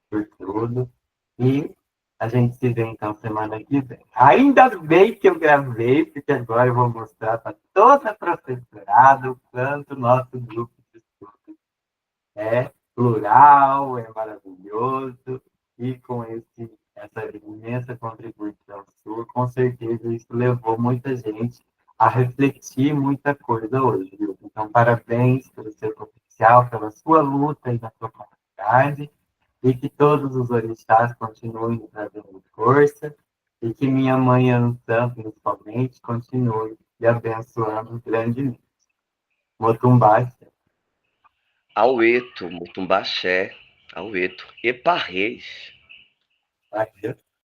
[SPEAKER 1] por tudo. E a gente se vê então semana que vem. Ainda bem que eu gravei, porque agora eu vou mostrar para toda a professorada o quanto o nosso grupo de estudo é plural, é maravilhoso, e com essa imensa contribuição sua, com certeza isso levou muita gente a refletir muita coisa hoje, viu? Então, parabéns pelo seu potencial, pela sua luta e na sua comunidade, e que todos os orixás continuem trazendo força, e que minha mãe Ansan, principalmente, continue me abençoando grandemente. Motumbá.
[SPEAKER 2] Aueto, Mutumbaxé, Aueto, Eparreis.
[SPEAKER 1] Aqui.